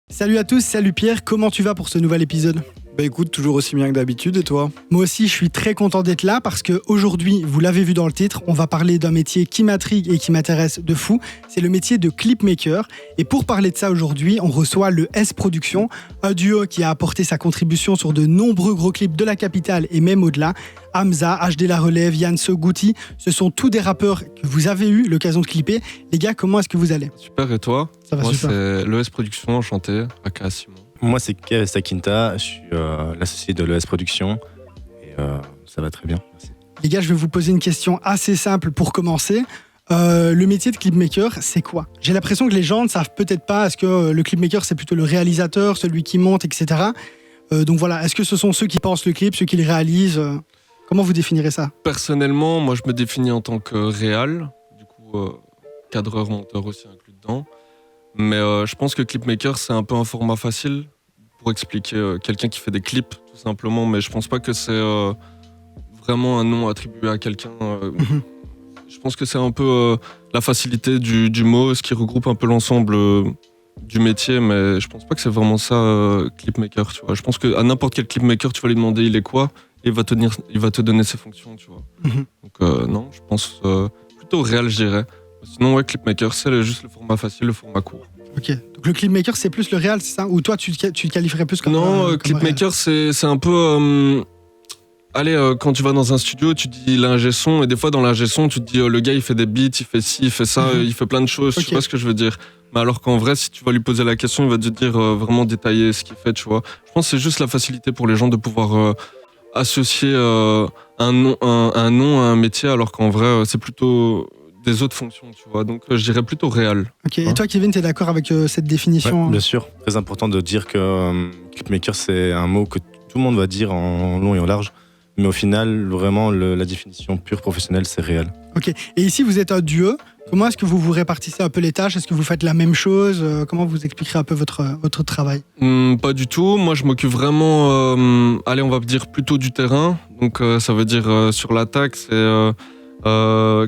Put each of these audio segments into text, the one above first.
Salut à tous, salut Pierre, comment tu vas pour ce nouvel épisode ? Bah écoute, toujours aussi bien que d'habitude, et toi ? Moi aussi, je suis très content d'être là parce qu'aujourd'hui, vous l'avez vu dans le titre, on va parler d'un métier qui m'intrigue et qui m'intéresse de fou. C'est le métier de clipmaker. Et pour parler de ça aujourd'hui, on reçoit le S Production, un duo qui a apporté sa contribution sur de nombreux gros clips de la capitale et même au-delà. Hamza, HD La Relève, Yanso, Goutti, ce sont tous des rappeurs que vous avez eu l'occasion de clipper. Les gars, comment est-ce que vous allez ? Super, et toi ? Ça va Moi, super. c'est l'ES Production, enchanté, aka Simon. Moi, c'est Kev Sakinta, je suis l'associé de l'ES Production et ça va très bien. Merci. Les gars, je vais vous poser une question assez simple pour commencer. Le métier de clipmaker, c'est quoi ? J'ai l'impression que les gens ne savent peut-être pas. Est-ce que le clipmaker, c'est plutôt le réalisateur, celui qui monte, etc. Donc voilà, est-ce que ce sont ceux qui pensent le clip, ceux qui le réalisent Comment vous définirez ça ? Personnellement, moi, je me définis en tant que réal, du coup, cadreur, monteur aussi inclus dedans. Mais je pense que clipmaker, c'est un peu un format facile pour expliquer quelqu'un qui fait des clips, tout simplement. Mais je pense pas que c'est vraiment un nom attribué à quelqu'un. Je pense que c'est un peu la facilité du mot, ce qui regroupe un peu l'ensemble du métier. Mais je pense pas que c'est vraiment ça, clipmaker, tu vois. Je pense qu'à n'importe quel clipmaker, tu vas lui demander il est quoi, et il va te donner ses fonctions, tu vois. Donc non, je pense plutôt réel, je dirais. Sinon, ouais, clipmaker, c'est juste le format facile, le format court. Ok, donc le clipmaker, c'est plus le réal, c'est ça ? Ou toi, tu le qualifierais plus comme Non, comme clipmaker, c'est un peu... quand tu vas dans un studio, tu dis l'ingé son, et des fois dans l'ingé son, tu te dis le gars il fait des beats, il fait ci, il fait ça, il fait plein de choses, Ok. tu vois ce que je veux dire. Mais alors qu'en vrai, si tu vas lui poser la question, il va te dire vraiment détailler ce qu'il fait, tu vois. Je pense que c'est juste la facilité pour les gens de pouvoir associer un nom à un métier, alors qu'en vrai, c'est plutôt des autres fonctions, tu vois. Donc je dirais plutôt réel. Ok, et toi, Kevin, t'es d'accord avec cette définition ? Ouais, bien sûr, très important de dire que clipmaker, c'est un mot que tout le monde va dire en long et en large, mais au final, vraiment, la définition pure professionnelle, c'est réel. Ok, et ici, vous êtes un duo. Comment est-ce que vous vous répartissez un peu les tâches ? Est-ce que vous faites la même chose ? Comment vous expliquerez un peu votre travail ? Pas du tout. Moi, je m'occupe vraiment, on va dire plutôt du terrain. Donc, ça veut dire sur l'attaque, c'est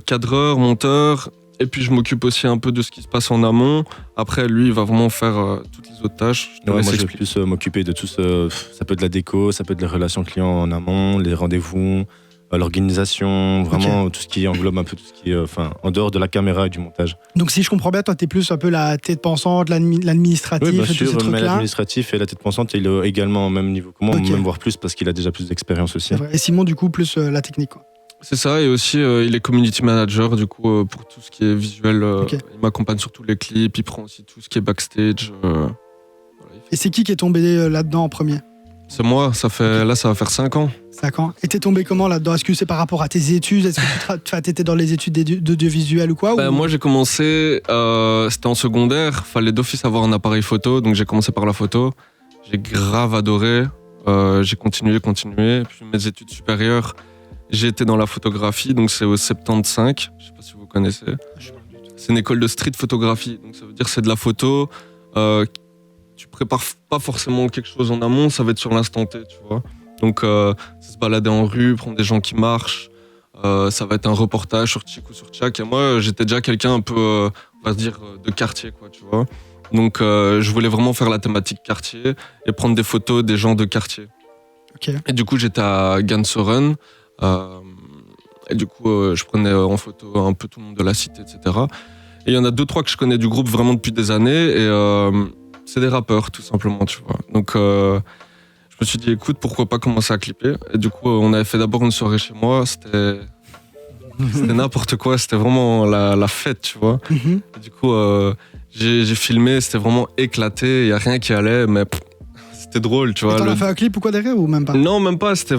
cadreur, monteur. Et puis, je m'occupe aussi un peu de ce qui se passe en amont. Après, lui, il va vraiment faire toutes les autres tâches. Ouais, moi, je vais plus m'occuper de tout ce... Ça peut être de la déco, ça peut être les relations clients en amont, les rendez-vous, l'organisation, vraiment tout ce qui englobe un peu tout ce qui est en dehors de la caméra et du montage. Donc, si je comprends bien, toi, t'es plus un peu la tête pensante, l'administratif, Oui, bien et tous ces sûr, mais trucs-là. l'administratif et la tête pensante, il est également au même niveau que moi, Ok. même voire plus, parce qu'il a déjà plus d'expérience aussi. C'est vrai. Et Simon, du coup, plus la technique, quoi. C'est ça, et aussi il est community manager, du coup pour tout ce qui est visuel, Ok. il m'accompagne sur tous les clips, il prend aussi tout ce qui est backstage. Voilà, Et c'est qui est tombé là-dedans en premier ? c'est moi, ça va faire 5 ans. 5 ans. Et t'es tombé comment là-dedans ? Est-ce que c'est par rapport à tes études ? Est-ce que t'étais dans les études d'audiovisuel ou quoi ? ou... Moi j'ai commencé, c'était en secondaire, fallait d'office avoir un appareil photo, donc j'ai commencé par la photo. J'ai grave adoré, j'ai continué, puis mes études supérieures, j'ai été dans la photographie, donc c'est au 75, je sais pas si vous connaissez. C'est une école de street photographie, donc ça veut dire c'est de la photo, tu prépares pas forcément quelque chose en amont, ça va être sur l'instant T, tu vois. Donc c'est se balader en rue, prendre des gens qui marchent, ça va être un reportage sur Tchik ou sur Tchak, et moi j'étais déjà quelqu'un un peu, on va dire, de quartier, quoi, tu vois. Donc je voulais vraiment faire la thématique quartier et prendre des photos des gens de quartier. Ok. Et du coup j'étais à Gansoren, et du coup je prenais en photo un peu tout le monde de la cité, etc. Et il y en a 2-3 que je connais du groupe vraiment depuis des années, et c'est des rappeurs tout simplement, tu vois. Donc je me suis dit écoute, pourquoi pas commencer à clipper. Et du coup on avait fait d'abord une soirée chez moi, c'était n'importe quoi, c'était vraiment la fête, tu vois. Et du coup j'ai filmé, c'était vraiment éclaté, il y a rien qui allait, mais c'était drôle, tu vois. Et t'en as fait un clip ou quoi derrière ou même pas ? Non, même pas, c'était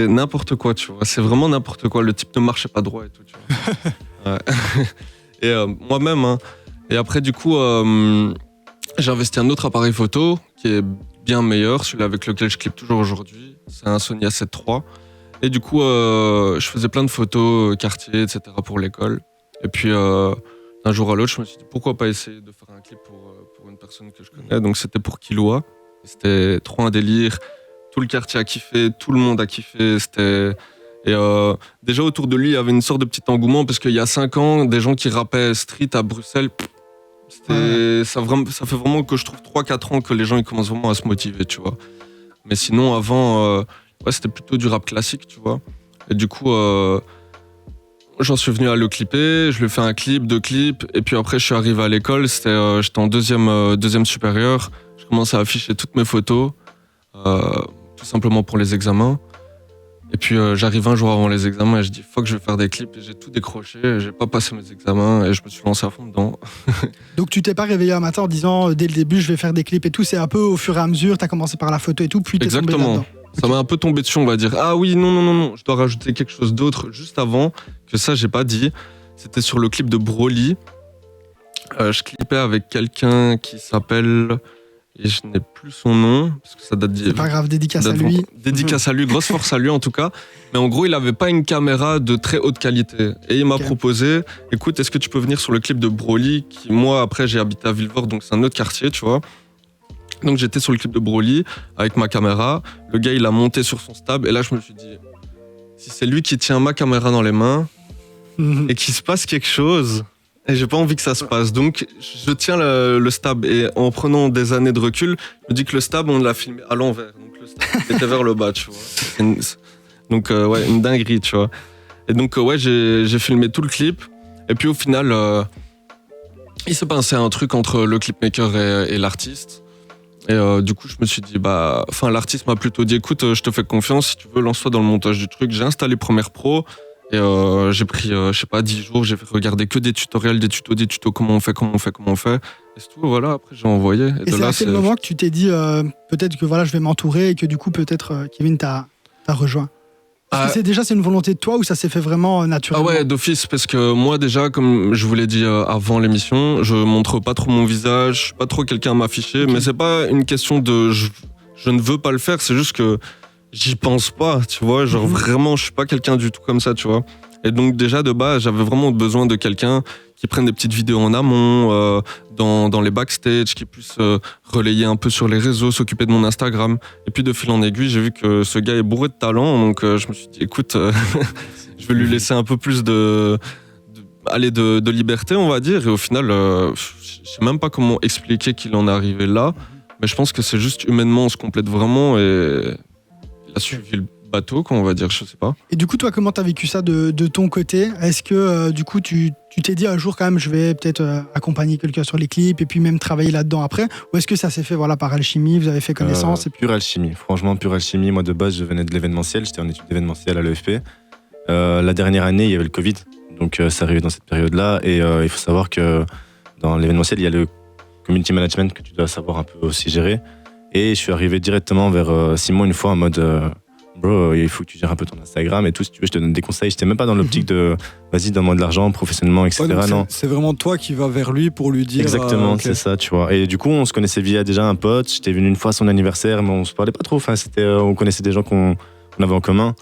n'importe quoi, tu vois. C'est vraiment n'importe quoi, le type ne marchait pas droit et tout, tu vois. Ouais. Et moi-même, hein. Et après, du coup, j'ai investi un autre appareil photo qui est bien meilleur, celui avec lequel je clippe toujours aujourd'hui. C'est un Sony A7 III. Et du coup, je faisais plein de photos quartier, etc. pour l'école. Et puis, d'un jour à l'autre, je me suis dit pourquoi pas essayer de faire un clip pour une personne que je connais. Donc, c'était pour Kiloa. C'était trop un délire. Tout le quartier a kiffé, tout le monde a kiffé. Et déjà autour de lui, il y avait une sorte de petit engouement parce qu'il y a 5 ans, des gens qui rappaient street à Bruxelles, ça fait vraiment que je trouve 3-4 ans que les gens ils commencent vraiment à se motiver, tu vois. Mais sinon, avant, c'était plutôt du rap classique, tu vois. Et du coup, j'en suis venu à le clipper, je lui ai fait un clip, 2 clips, et puis après, je suis arrivé à l'école, j'étais en deuxième supérieur, je commençais à afficher toutes mes photos, tout simplement pour les examens. Et puis j'arrive un jour avant les examens et je dis fuck, je vais faire des clips, et j'ai tout décroché, j'ai pas passé mes examens et je me suis lancé à fond dedans. Donc tu t'es pas réveillé un matin en disant dès le début je vais faire des clips et tout, c'est un peu au fur et à mesure, t'as commencé par la photo et tout, puis t'es tombé là-dedans. Ça m'a un peu tombé dessus, on va dire. Ah oui, non, je dois rajouter quelque chose d'autre juste avant, que ça j'ai pas dit. C'était sur le clip de Broly. Je clippais avec quelqu'un qui s'appelle... Et je n'ai plus son nom, parce que ça date d'hier. C'est pas grave, dédicace à lui. Dédicace à lui, grosse force à lui en tout cas. Mais en gros, il avait pas une caméra de très haute qualité. Et il m'a proposé, écoute, est-ce que tu peux venir sur le clip de Broly, qui moi, après, j'ai habité à Villefort, donc c'est un autre quartier, tu vois. Donc j'étais sur le clip de Broly, avec ma caméra. Le gars, il a monté sur son stab, et là, je me suis dit, si c'est lui qui tient ma caméra dans les mains, et qu'il se passe quelque chose... Et j'ai pas envie que ça se passe. Donc, je tiens le stab. Et en prenant des années de recul, je me dis que le stab, on l'a filmé à l'envers. Donc, le stab était vers le bas, tu vois. Donc, une dinguerie, tu vois. Et donc, j'ai filmé tout le clip. Et puis, au final, il s'est passé un truc entre le clipmaker et l'artiste. Et du coup, je me suis dit, l'artiste m'a plutôt dit, écoute, je te fais confiance. Si tu veux, lance-toi dans le montage du truc. J'ai installé Premiere Pro. Et j'ai pris, 10 jours, j'ai fait regarder que des tutoriels, des tutos, comment on fait. Et c'est tout, voilà, après j'ai envoyé. Et c'est à quel moment que tu t'es dit, peut-être que voilà, je vais m'entourer et que du coup, peut-être Kevin t'a rejoint? Parce que c'est une volonté de toi ou ça s'est fait vraiment naturellement? Ah ouais, d'office, parce que moi déjà, comme je vous l'ai dit avant l'émission, je montre pas trop mon visage, je suis pas trop quelqu'un à m'afficher, mais c'est pas une question de je ne veux pas le faire, c'est juste que j'y pense pas, tu vois, genre vraiment, je suis pas quelqu'un du tout comme ça, tu vois. Et donc déjà de base, j'avais vraiment besoin de quelqu'un qui prenne des petites vidéos en amont, dans les backstage, qui puisse relayer un peu sur les réseaux, s'occuper de mon Instagram. Et puis de fil en aiguille, j'ai vu que ce gars est bourré de talent, donc je me suis dit, écoute, je vais lui laisser un peu plus de liberté, on va dire. Et au final, je sais même pas comment expliquer qu'il en est arrivé là, mais je pense que c'est juste humainement, on se complète vraiment et il a suivi le bateau, on va dire, je sais pas. Et du coup, toi, comment t'as vécu ça de ton côté? Est-ce que du coup, tu t'es dit un jour quand même, je vais peut-être accompagner quelqu'un sur les clips et puis même travailler là-dedans après? Ou est-ce que ça s'est fait par alchimie, vous avez fait connaissance et puis... Pure alchimie, franchement, pure alchimie. Moi, de base, je venais de l'événementiel, j'étais en études d'événementiel à l'EFP. La dernière année, il y avait le Covid, donc ça arrivait dans cette période-là. Et il faut savoir que dans l'événementiel, il y a le community management que tu dois savoir un peu aussi gérer. Et je suis arrivé directement vers Simon une fois en mode bro, il faut que tu gères un peu ton Instagram et tout. Si tu veux, je te donne des conseils. J'étais même pas dans l'optique de vas-y, donne-moi de l'argent professionnellement, etc. Ouais, non. C'est vraiment toi qui vas vers lui pour lui dire. Exactement, c'est ça, tu vois. Et du coup, on se connaissait via déjà un pote. J'étais venu une fois à son anniversaire, mais on se parlait pas trop. Enfin, on connaissait des gens qu'on avait en commun.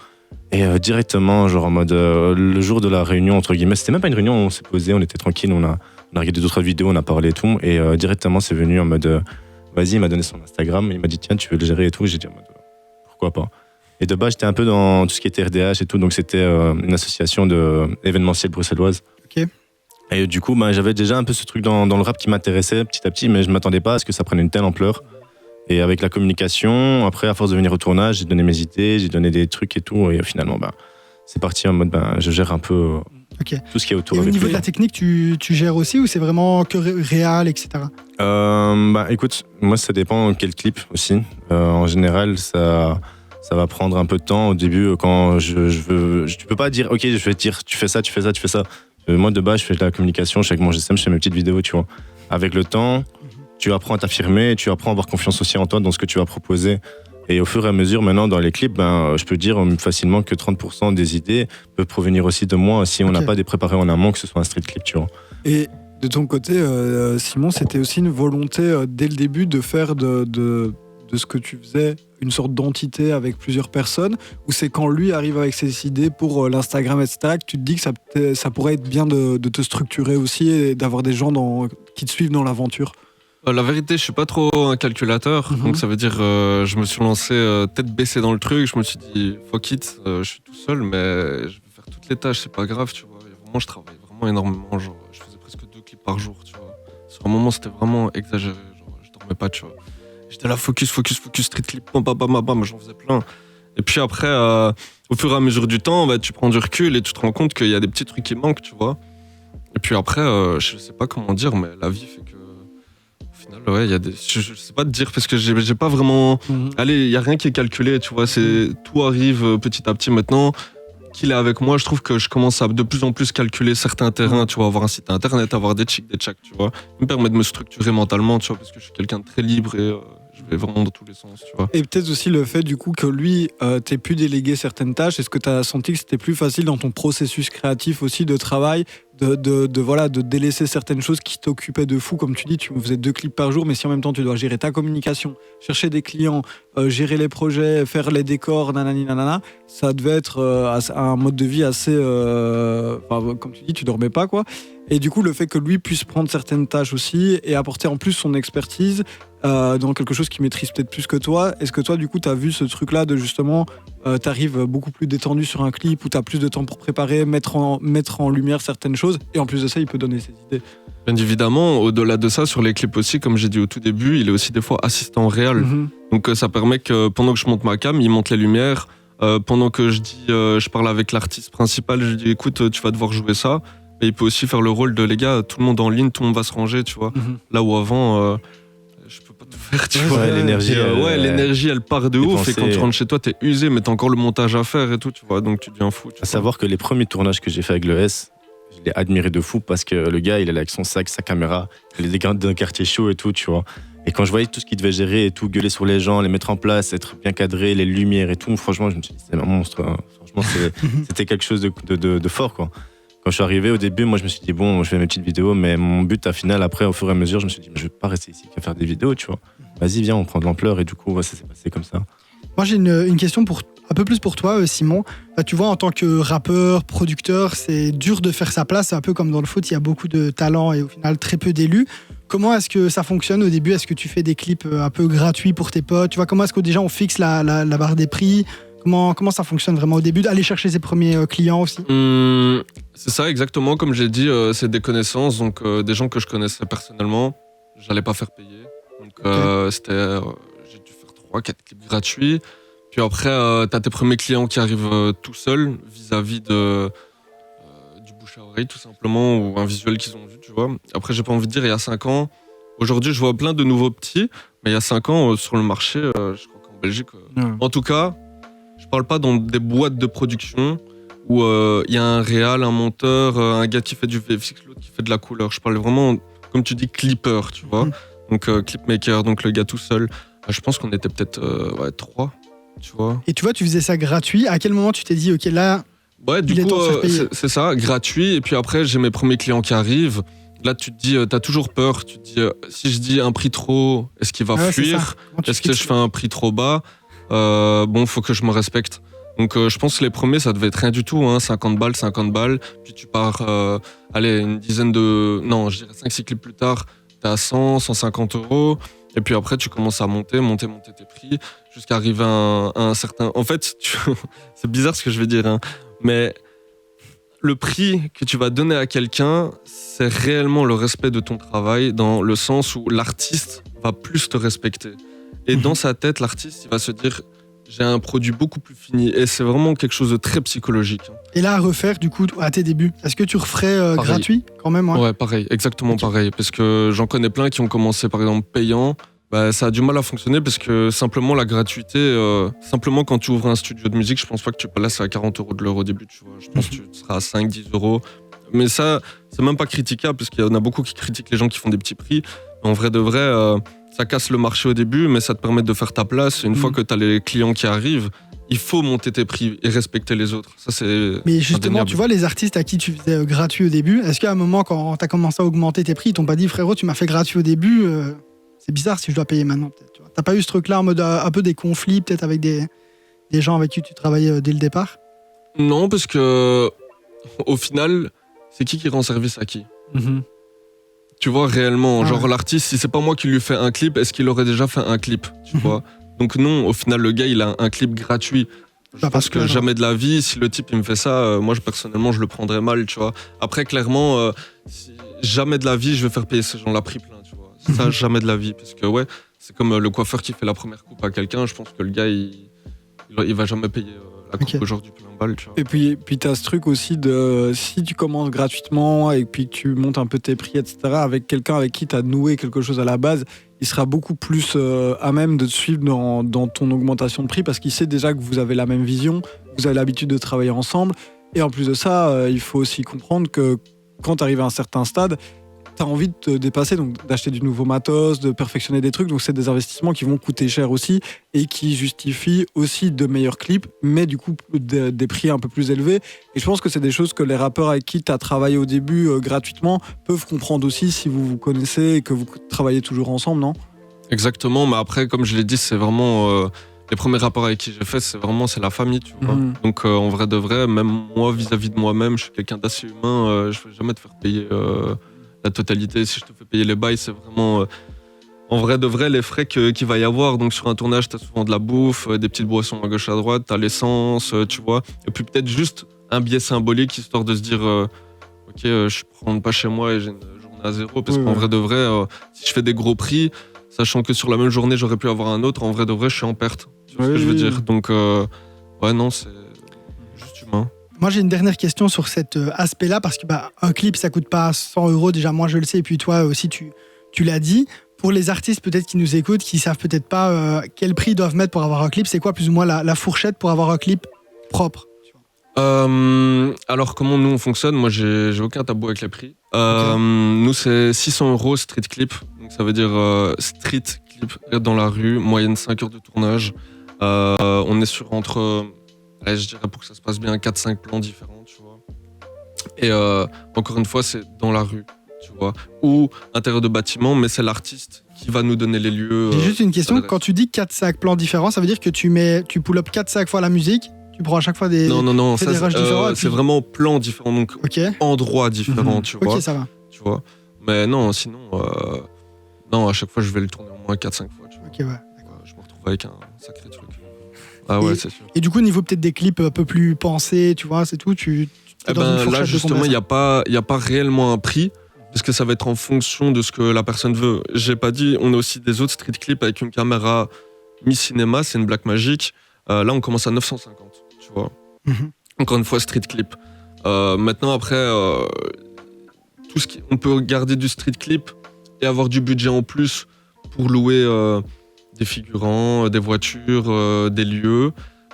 Et directement, genre en mode le jour de la réunion, entre guillemets, c'était même pas une réunion, on s'est posé, on était tranquille, on a regardé d'autres vidéos, on a parlé et tout. Et directement, c'est venu en mode vas-y, il m'a donné son Instagram, il m'a dit tiens, tu veux le gérer et tout. J'ai dit en mode pourquoi pas. Et de base, j'étais un peu dans tout ce qui était RDH et tout, donc c'était une association événementielle bruxelloise. Ok. Et du coup, j'avais déjà un peu ce truc dans le rap qui m'intéressait petit à petit, mais je ne m'attendais pas à ce que ça prenne une telle ampleur. Et avec la communication, après, à force de venir au tournage, j'ai donné mes idées, j'ai donné des trucs et tout, et finalement, c'est parti en mode, je gère un peu tout ce qui est autour. Et au niveau lui. de la technique, tu gères aussi ou c'est vraiment que réel, etc. Écoute, moi, ça dépend quel clip aussi. En général, ça va prendre un peu de temps au début quand tu peux pas dire ok, je vais te dire tu fais ça. Moi de base je fais de la communication, je fais avec mon GSM, je fais mes petites vidéos, tu vois. Avec le temps, tu apprends à t'affirmer, tu apprends à avoir confiance aussi en toi dans ce que tu vas proposer. Et au fur et à mesure maintenant dans les clips, je peux dire facilement que 30% des idées peuvent provenir aussi de moi si on n'a pas des préparés en amont, que ce soit un street clip, tu vois. Et de ton côté, Simon, c'était aussi une volonté dès le début de faire de ce que tu faisais une sorte d'entité avec plusieurs personnes, ou c'est quand lui arrive avec ses idées pour l'Instagram, etc., que tu te dis que ça pourrait être bien de te structurer aussi et d'avoir des gens qui te suivent dans l'aventure? La vérité, je suis pas trop un calculateur, donc ça veut dire je me suis lancé tête baissée dans le truc. Je me suis dit fuck it, je suis tout seul, mais je vais faire toutes les tâches, c'est pas grave, tu vois. Et vraiment, je travaille vraiment énormément. Genre, je faisais presque 2 clips par jour, tu vois. Sur un moment, c'était vraiment exagéré. Genre, je dormais pas, tu vois. J'étais là focus, street clip, bam, j'en faisais plein. Et puis après, au fur et à mesure du temps, bah, tu prends du recul et tu te rends compte qu'il y a des petits trucs qui manquent, tu vois. Et puis après, je sais pas comment dire, mais la vie fait que. Au final, ouais, il y a des. Je sais pas te dire parce que j'ai pas vraiment. Allez, il y a rien qui est calculé, tu vois. Tout arrive petit à petit maintenant. Qu'il est avec moi, je trouve que je commence à de plus en plus calculer certains terrains, tu vois, avoir un site internet, avoir des checks, tu vois. Il me permet de me structurer mentalement, tu vois, parce que je suis quelqu'un de très libre et je vais vraiment dans tous les sens, tu vois. Et peut-être aussi le fait du coup que lui t'ait pu déléguer certaines tâches. Est-ce que tu as senti que c'était plus facile dans ton processus créatif aussi de travail de délaisser certaines choses qui t'occupaient de fou, comme tu dis, tu faisais 2 clips par jour, mais si en même temps tu dois gérer ta communication, chercher des clients, gérer les projets, faire les décors, nanani nanana, ça devait être un mode de vie assez, comme tu dis, tu dormais pas quoi. Et du coup, le fait que lui puisse prendre certaines tâches aussi et apporter en plus son expertise dans quelque chose qu'il maîtrise peut-être plus que toi, est-ce que toi, du coup, tu as vu ce truc-là de justement, t'arrives beaucoup plus détendu sur un clip où tu as plus de temps pour préparer, mettre en lumière certaines choses, et en plus de ça, il peut donner ses idées. Bien évidemment, au-delà de ça, sur les clips aussi, comme j'ai dit au tout début, il est aussi des fois assistant réel. Donc ça permet que pendant que je monte ma cam, il monte les lumières. Pendant que je parle avec l'artiste principal, je lui dis écoute, tu vas devoir jouer ça. Et il peut aussi faire le rôle de les gars, tout le monde en ligne, tout le monde va se ranger, tu vois. Là où avant, je peux pas tout faire, tu vois. L'énergie. L'énergie, elle part de ouf. Et quand tu rentres chez toi, t'es usé, mais t'as encore le montage à faire et tout, tu vois. Donc tu deviens fou. À savoir que les premiers tournages que j'ai fait avec le S, je l'ai admiré de fou parce que le gars, il est là avec son sac, sa caméra, il est des gars d'un quartier chaud et tout, tu vois. Et quand je voyais tout ce qu'il devait gérer et tout, gueuler sur les gens, les mettre en place, être bien cadré, les lumières et tout, franchement, je me suis dit, c'est un monstre. Hein. Franchement, c'était quelque chose de fort, quoi. Quand je suis arrivé au début, moi je me suis dit bon, je fais mes petites vidéos, mais mon but à final, après, au fur et à mesure, je me suis dit, mais je vais pas rester ici qu'à faire des vidéos, tu vois. Vas-y, viens, on prend de l'ampleur, et du coup, ça s'est passé comme ça. Moi j'ai une question un peu plus pour toi, Simon. Tu vois, en tant que rappeur, producteur, c'est dur de faire sa place. C'est un peu comme dans le foot, il y a beaucoup de talents et au final très peu d'élus. Comment est-ce que ça fonctionne au début? Est-ce que tu fais des clips un peu gratuits pour tes potes? Tu vois, comment est-ce que déjà on fixe la barre des prix? Comment ça fonctionne vraiment au début? Aller chercher ses premiers clients aussi? C'est ça, exactement. Comme j'ai dit, c'est des connaissances, donc des gens que je connaissais personnellement. J'allais pas faire payer. Donc j'ai dû faire 3-4 clips gratuits. Puis après, t'as tes premiers clients qui arrivent tout seuls vis-à-vis du bouche à oreille, tout simplement, ou un visuel qu'ils ont vu, tu vois. Après, j'ai pas envie de dire, il y a 5 ans, aujourd'hui, je vois plein de nouveaux petits, mais il y a 5 ans, sur le marché, je crois qu'en Belgique, en tout cas, je parle pas dans des boîtes de production où il y a un réal, un monteur, un gars qui fait du VFX, l'autre qui fait de la couleur. Je parle vraiment, comme tu dis, clipper, tu vois. Donc clipmaker, donc le gars tout seul. Je pense qu'on était peut-être 3, tu vois. Et tu vois, tu faisais ça gratuit. À quel moment tu t'es dit, ok, là, du coup, c'est ça, gratuit. Et puis après, j'ai mes premiers clients qui arrivent. Là, tu te dis, t'as toujours peur. Tu te dis, si je dis un prix trop haut, est-ce qu'il va fuir? Est-ce que je fais un prix trop bas? Faut que je me respecte. Donc je pense que les premiers, ça devait être rien du tout, hein, 50 balles. Puis tu pars, une dizaine de... Non, je dirais 5-6 clips plus tard, t'es à 100-150 €. Et puis après, tu commences à monter tes prix, jusqu'à arriver à un certain... En fait, c'est bizarre ce que je vais dire, hein, mais le prix que tu vas donner à quelqu'un, c'est réellement le respect de ton travail, dans le sens où l'artiste va plus te respecter. Et dans sa tête, l'artiste, il va se dire, j'ai un produit beaucoup plus fini. Et c'est vraiment quelque chose de très psychologique. Et là, à refaire, du coup, à tes débuts, est-ce que tu referais gratuit quand même? Ouais, pareil, exactement pareil. Parce que j'en connais plein qui ont commencé, par exemple, payant. Ça a du mal à fonctionner parce que simplement la gratuité, simplement quand tu ouvres un studio de musique, je pense pas que tu passes à 40 € de l'heure au début, tu vois. Je pense que tu seras à 5-10 €. Mais ça, c'est même pas critiquable parce qu'il y en a beaucoup qui critiquent les gens qui font des petits prix. En vrai de vrai, ça casse le marché au début, mais ça te permet de faire ta place. Et une fois que tu as les clients qui arrivent, il faut monter tes prix et respecter les autres. Ça, c'est Mais justement, indéniable. tu vois, les artistes à qui tu faisais gratuit au début, est-ce qu'à un moment, quand tu as commencé à augmenter tes prix, ils t'ont pas dit, frérot, tu m'as fait gratuit au début, c'est bizarre si je dois payer maintenant, peut-être. Tu vois. T'as pas eu ce truc-là en mode un peu des conflits, peut-être avec des gens avec qui tu travaillais dès le départ? Non, parce que au final, c'est qui rend service à qui? Tu vois, réellement, Ah genre ouais. l'artiste, si c'est pas moi qui lui fais un clip, est-ce qu'il aurait déjà fait un clip, tu vois? Donc non, au final, le gars, il a un clip gratuit. Je Bah, parce pense que que, jamais de la vie, si le type il me fait ça, moi personnellement, je le prendrais mal, tu vois. Après, clairement, jamais de la vie, je vais faire payer ces gens-là prix plein, tu vois. Ça, jamais de la vie, parce que ouais, c'est comme le coiffeur qui fait la première coupe à quelqu'un. Je pense que le gars, il va jamais payer la coupe Ok. aujourd'hui plein balle, tu vois. Et puis tu as ce truc aussi de si tu commences gratuitement et puis que tu montes un peu tes prix, etc., avec quelqu'un avec qui tu as noué quelque chose à la base, il sera beaucoup plus à même de te suivre dans ton augmentation de prix parce qu'il sait déjà que vous avez la même vision, vous avez l'habitude de travailler ensemble. Et en plus de ça, il faut aussi comprendre que quand tu arrives à un certain stade, tu as envie de te dépasser, donc d'acheter du nouveau matos, de perfectionner des trucs. Donc c'est des investissements qui vont coûter cher aussi et qui justifient aussi de meilleurs clips, mais du coup des prix un peu plus élevés. Et je pense que c'est des choses que les rappeurs avec qui tu as travaillé au début gratuitement peuvent comprendre aussi si vous vous connaissez et que vous travaillez toujours ensemble, non? Exactement, mais après, comme je l'ai dit, c'est vraiment les premiers rapports avec qui j'ai fait, c'est la famille, tu vois. Mhm. Donc en vrai de vrai, même moi vis-à-vis de moi-même, je suis quelqu'un d'assez humain. Je vais jamais te faire payer la totalité. Si je te fais payer les bails, c'est vraiment en vrai de vrai les frais qu'il va y avoir. Donc sur un tournage, t'as souvent de la bouffe, des petites boissons à gauche à droite, t'as l'essence, tu vois. Et puis peut-être juste un billet symbolique histoire de se dire, ok, je rentre pas chez moi et j'ai une journée à zéro. Parce Oui, qu'en oui. vrai de vrai, si je fais des gros prix, sachant que sur la même journée j'aurais pu avoir un autre, en vrai de vrai, je suis en perte. Tu vois ce que je veux Oui. dire? Donc ouais, non, c'est juste humain. Moi, j'ai une dernière question sur cet aspect-là, parce que un clip, ça coûte pas 100 €. Déjà, moi, je le sais, et puis toi aussi, tu l'as dit. Pour les artistes peut-être qui nous écoutent, qui savent peut-être pas quel prix ils doivent mettre pour avoir un clip, c'est quoi plus ou moins la fourchette pour avoir un clip propre, tu vois? Alors comment nous on fonctionne? Moi j'ai aucun tabou avec les prix. Nous c'est 600 € street clip, donc ça veut dire street clip dans la rue, moyenne 5 heures de tournage. On est sur entre, je dirais pour que ça se passe bien, 4-5 plans différents, tu vois. Et encore une fois c'est dans la rue, tu vois, ou intérieur de bâtiment, mais c'est l'artiste qui va nous donner les lieux. J'ai juste une question. l'adresse. Quand tu dis 4-5 plans différents, ça veut dire que tu pull up 4-5 fois la musique, tu prends à chaque fois des. Non, fais ça, des rushs différents, et c'est puis- vraiment plans différents, donc Ok, endroits différents, tu vois. ok, ça va. Tu vois. Mais non, sinon, non, à chaque fois, je vais le tourner au moins 4-5 fois. Tu vois. Ok, ouais. Je me retrouve avec un sacré truc. Ah ouais, Et- c'est sûr. Et du coup, niveau peut-être des clips un peu plus pensés, tu vois, c'est tout, tu Eh dans une ben, fourchette là, de justement, combien, il n'y a pas réellement un prix, parce que ça va être en fonction de ce que la personne veut. J'ai pas dit, on a aussi des autres street clips avec une caméra mi-cinéma, c'est une Blackmagic. Là, on commence à 950, tu vois. ça Mhm. Encore une fois, street clip. Maintenant, après, on peut garder du street clip et avoir du budget en plus pour louer des figurants, des voitures, des lieux.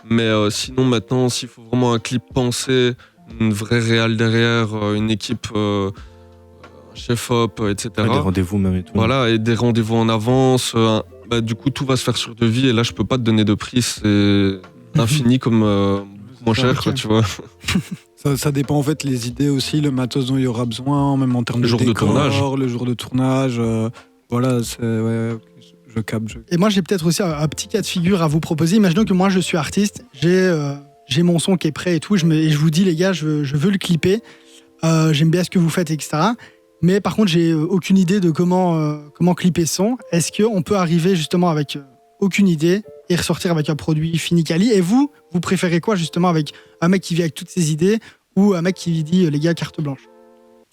Mais sinon, maintenant, s'il faut vraiment un clip pensé, une vraie réal derrière, une équipe, un chef-op, etc. Ouais, des rendez-vous même et tout. Voilà, et des rendez-vous en avance. Du coup, tout va se faire sur devis. Et là, je peux pas te donner de prix. C'est infini comme moins cher, Ok. quoi, tu vois. Ça dépend en fait les idées aussi, le matos dont il y aura besoin, même en termes Le de jour de décor, tournage. le jour de tournage. Voilà, c'est ouais, ok, je capte. Et moi, j'ai peut-être aussi un petit cas de figure à vous proposer. Imaginons que moi, je suis artiste, j'ai mon son qui est prêt et tout, et je vous dis, les gars, je veux le clipper. J'aime bien ce que vous faites, etc. Mais par contre, j'ai aucune idée de comment clipper ce son. Est-ce qu'on peut arriver justement avec aucune idée et ressortir avec un produit fini quali? Et vous préférez quoi justement avec un mec qui vit avec toutes ses idées ou un mec qui dit, les gars, carte blanche?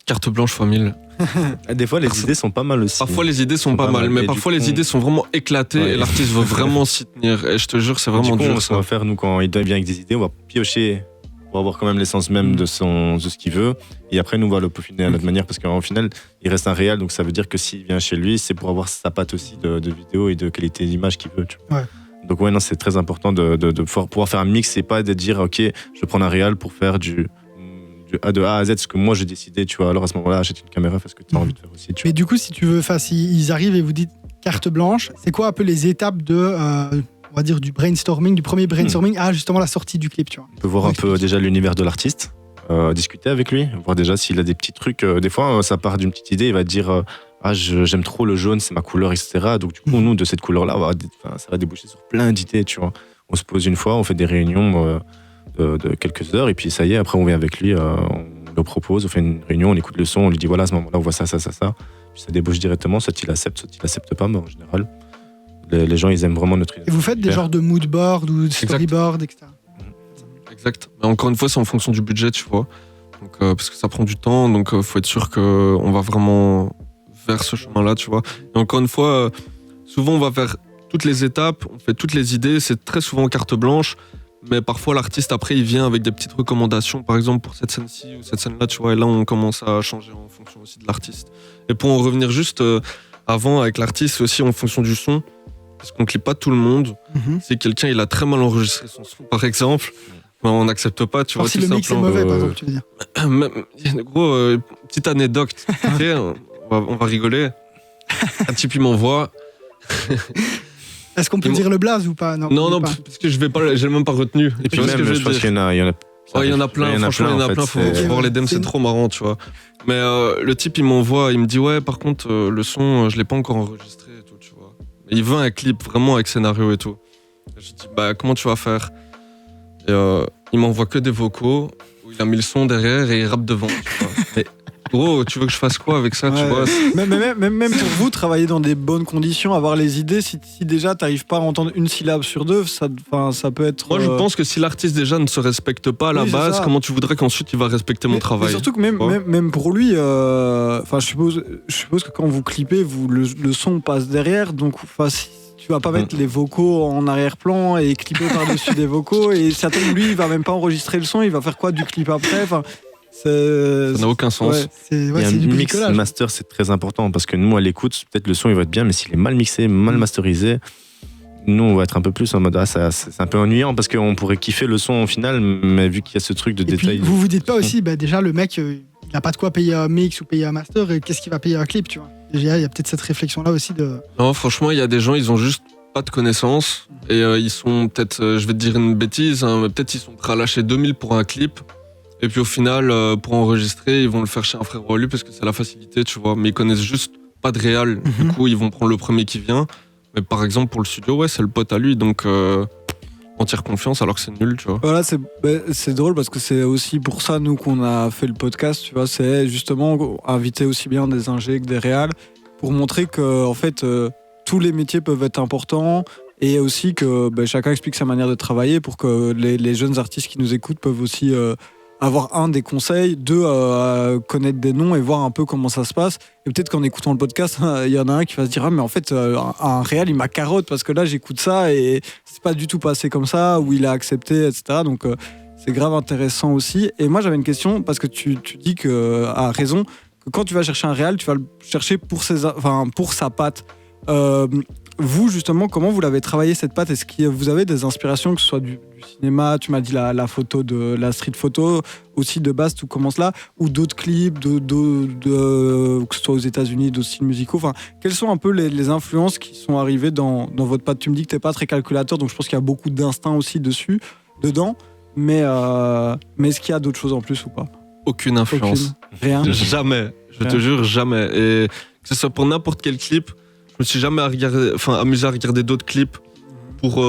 Carte blanche fois 1000. Des fois, les idées sont pas mal aussi. Parfois, les idées sont pas mal, mais et du parfois, coup, les idées sont vraiment éclatées Ouais. et l'artiste veut vraiment s'y tenir. Et je te jure, c'est Du vraiment coup, dur, ce qu'on ça. va faire, nous, quand il vient avec des idées, on va piocher pour avoir quand même l'essence même de ce qu'il veut. Et après, nous, on va le peaufiner à notre manière parce qu'au final, il reste un réel. Donc, ça veut dire que s'il vient chez lui, c'est pour avoir sa patte aussi de vidéo et de qualité d'image qu'il veut. Tu vois. Ouais. Donc, ouais, non, c'est très important de pouvoir faire un mix et pas de dire, OK, je vais prendre un réel pour faire de A à Z, ce que moi j'ai décidé, tu vois. Alors à ce moment-là, achète une caméra, fais ce que tu as envie de faire aussi. Tu vois. Mais du coup, si tu veux, ils arrivent et vous dites carte blanche, c'est quoi un peu les étapes on va dire, du brainstorming, du premier brainstorming à justement la sortie du clip, tu vois? On peut voir un peu déjà l'univers de l'artiste, discuter avec lui, voir déjà s'il a des petits trucs. Des fois, ça part d'une petite idée, il va te dire j'aime trop le jaune, c'est ma couleur, etc. Donc, du coup, nous, de cette couleur-là, ça va déboucher sur plein d'idées, tu vois. On se pose une fois, on fait des réunions de quelques heures, et puis ça y est, après, on vient avec lui, on on le propose, on fait une réunion, on écoute le son, on lui dit voilà, à ce moment-là, on voit ça. Puis ça débauche directement, soit il accepte pas, mais en général, les gens, ils aiment vraiment notre idée. Et vous faites des genres de mood board ou de storyboard, etc. Exact. Mais encore une fois, c'est en fonction du budget, tu vois. Donc, parce que ça prend du temps, donc faut être sûr qu'on va vraiment vers ce chemin-là, tu vois. Et encore une fois, souvent on va vers toutes les étapes, on fait toutes les idées, c'est très souvent carte blanche, mais parfois l'artiste après il vient avec des petites recommandations, par exemple pour cette scène-ci ou cette scène-là, tu vois, et là on commence à changer en fonction aussi de l'artiste. Et pour en revenir juste avant avec l'artiste, c'est aussi en fonction du son, parce qu'on clip pas tout le monde. Si quelqu'un il a très mal enregistré son son, par exemple, on n'accepte pas, tu vois. Si le mix est mauvais, par exemple, tu veux dire. Gros, petite anecdote, okay, on va rigoler. Un type il m'envoie. Est-ce qu'on peut dire le blaze ou pas? Non, parce que j'ai même pas retenu. Et puis même, je pense qu'il y en a. Il y en a plein, franchement, il y en a plein. Faut voir les DMs, c'est trop marrant, tu vois. Mais le type, il m'envoie, il me dit ouais, par contre, le son, je l'ai pas encore enregistré et tout, tu vois. Mais il veut un clip vraiment avec scénario et tout. Je dis bah comment tu vas faire? Et il m'envoie que des vocaux où il a mis le son derrière et il rappe devant, tu vois. Mais gros, tu veux que je fasse quoi avec ça, tu vois? Même pour vous, travailler dans des bonnes conditions, avoir les idées, si déjà t'arrives pas à entendre une syllabe sur deux, ça peut être... Moi, je pense que si l'artiste déjà ne se respecte pas à la base, comment tu voudrais qu'ensuite il va respecter mon travail? Mais surtout que même pour lui, je suppose que quand vous clippez, le son passe derrière, donc tu vas pas mettre les vocaux en arrière-plan et clipper par-dessus des vocaux, et ça tombe, lui, il va même pas enregistrer le son, il va faire quoi du clip après? Ça n'a aucun sens. Il y a un mix master, c'est très important, parce que nous, à l'écoute, peut-être le son il va être bien, mais s'il est mal mixé, mal masterisé, nous, on va être un peu plus en mode c'est un peu ennuyant, parce qu'on pourrait kiffer le son au final, mais vu qu'il y a ce truc de détail. Puis, vous dites pas aussi, déjà le mec, il n'a pas de quoi payer un mix ou payer un master, et qu'est-ce qu'il va payer un clip, tu vois? Il y a peut-être cette réflexion-là aussi de... Non, franchement, il y a des gens, ils ont juste pas de connaissances, et ils sont peut-être, je vais te dire une bêtise, mais peut-être ils sont prêts à lâcher 2000 pour un clip. Et puis au final, pour enregistrer, ils vont le faire chez un frère à lui parce que c'est la facilité, tu vois. Mais ils connaissent juste pas de réal. Du coup, ils vont prendre le premier qui vient. Mais par exemple, pour le studio, ouais, c'est le pote à lui. Donc, on tire confiance alors que c'est nul, tu vois. Voilà, c'est drôle parce que c'est aussi pour ça, nous, qu'on a fait le podcast, tu vois. C'est justement inviter aussi bien des ingés que des réals pour montrer que, en fait, tous les métiers peuvent être importants. Et aussi que chacun explique sa manière de travailler pour que les jeunes artistes qui nous écoutent peuvent aussi... avoir des conseils, connaître des noms et voir un peu comment ça se passe. Et peut-être qu'en écoutant le podcast, il y en a un qui va se dire mais en fait un réel il m'a carotte parce que là j'écoute ça et c'est pas du tout passé comme ça, ou il a accepté, etc. Donc c'est grave intéressant aussi. Et moi j'avais une question, parce que tu dis que, à raison, que quand tu vas chercher un réel, tu vas le chercher pour sa patte. Vous, justement, comment vous l'avez travaillé cette patte? Est-ce que vous avez des inspirations, que ce soit du cinéma, tu m'as dit la photo, de la street photo, aussi de base, tout commence là, ou d'autres clips, que ce soit aux États-Unis, d'autres styles musicaux? Enfin, quelles sont un peu les influences qui sont arrivées dans votre patte? Tu me dis que t'es pas très calculateur, donc je pense qu'il y a beaucoup d'instinct aussi dedans, mais est-ce qu'il y a d'autres choses en plus ou pas? Aucune influence. Rien. Jamais. Je te jure, jamais. Et que ce soit pour n'importe quel clip, je me suis jamais amusé à regarder d'autres clips pour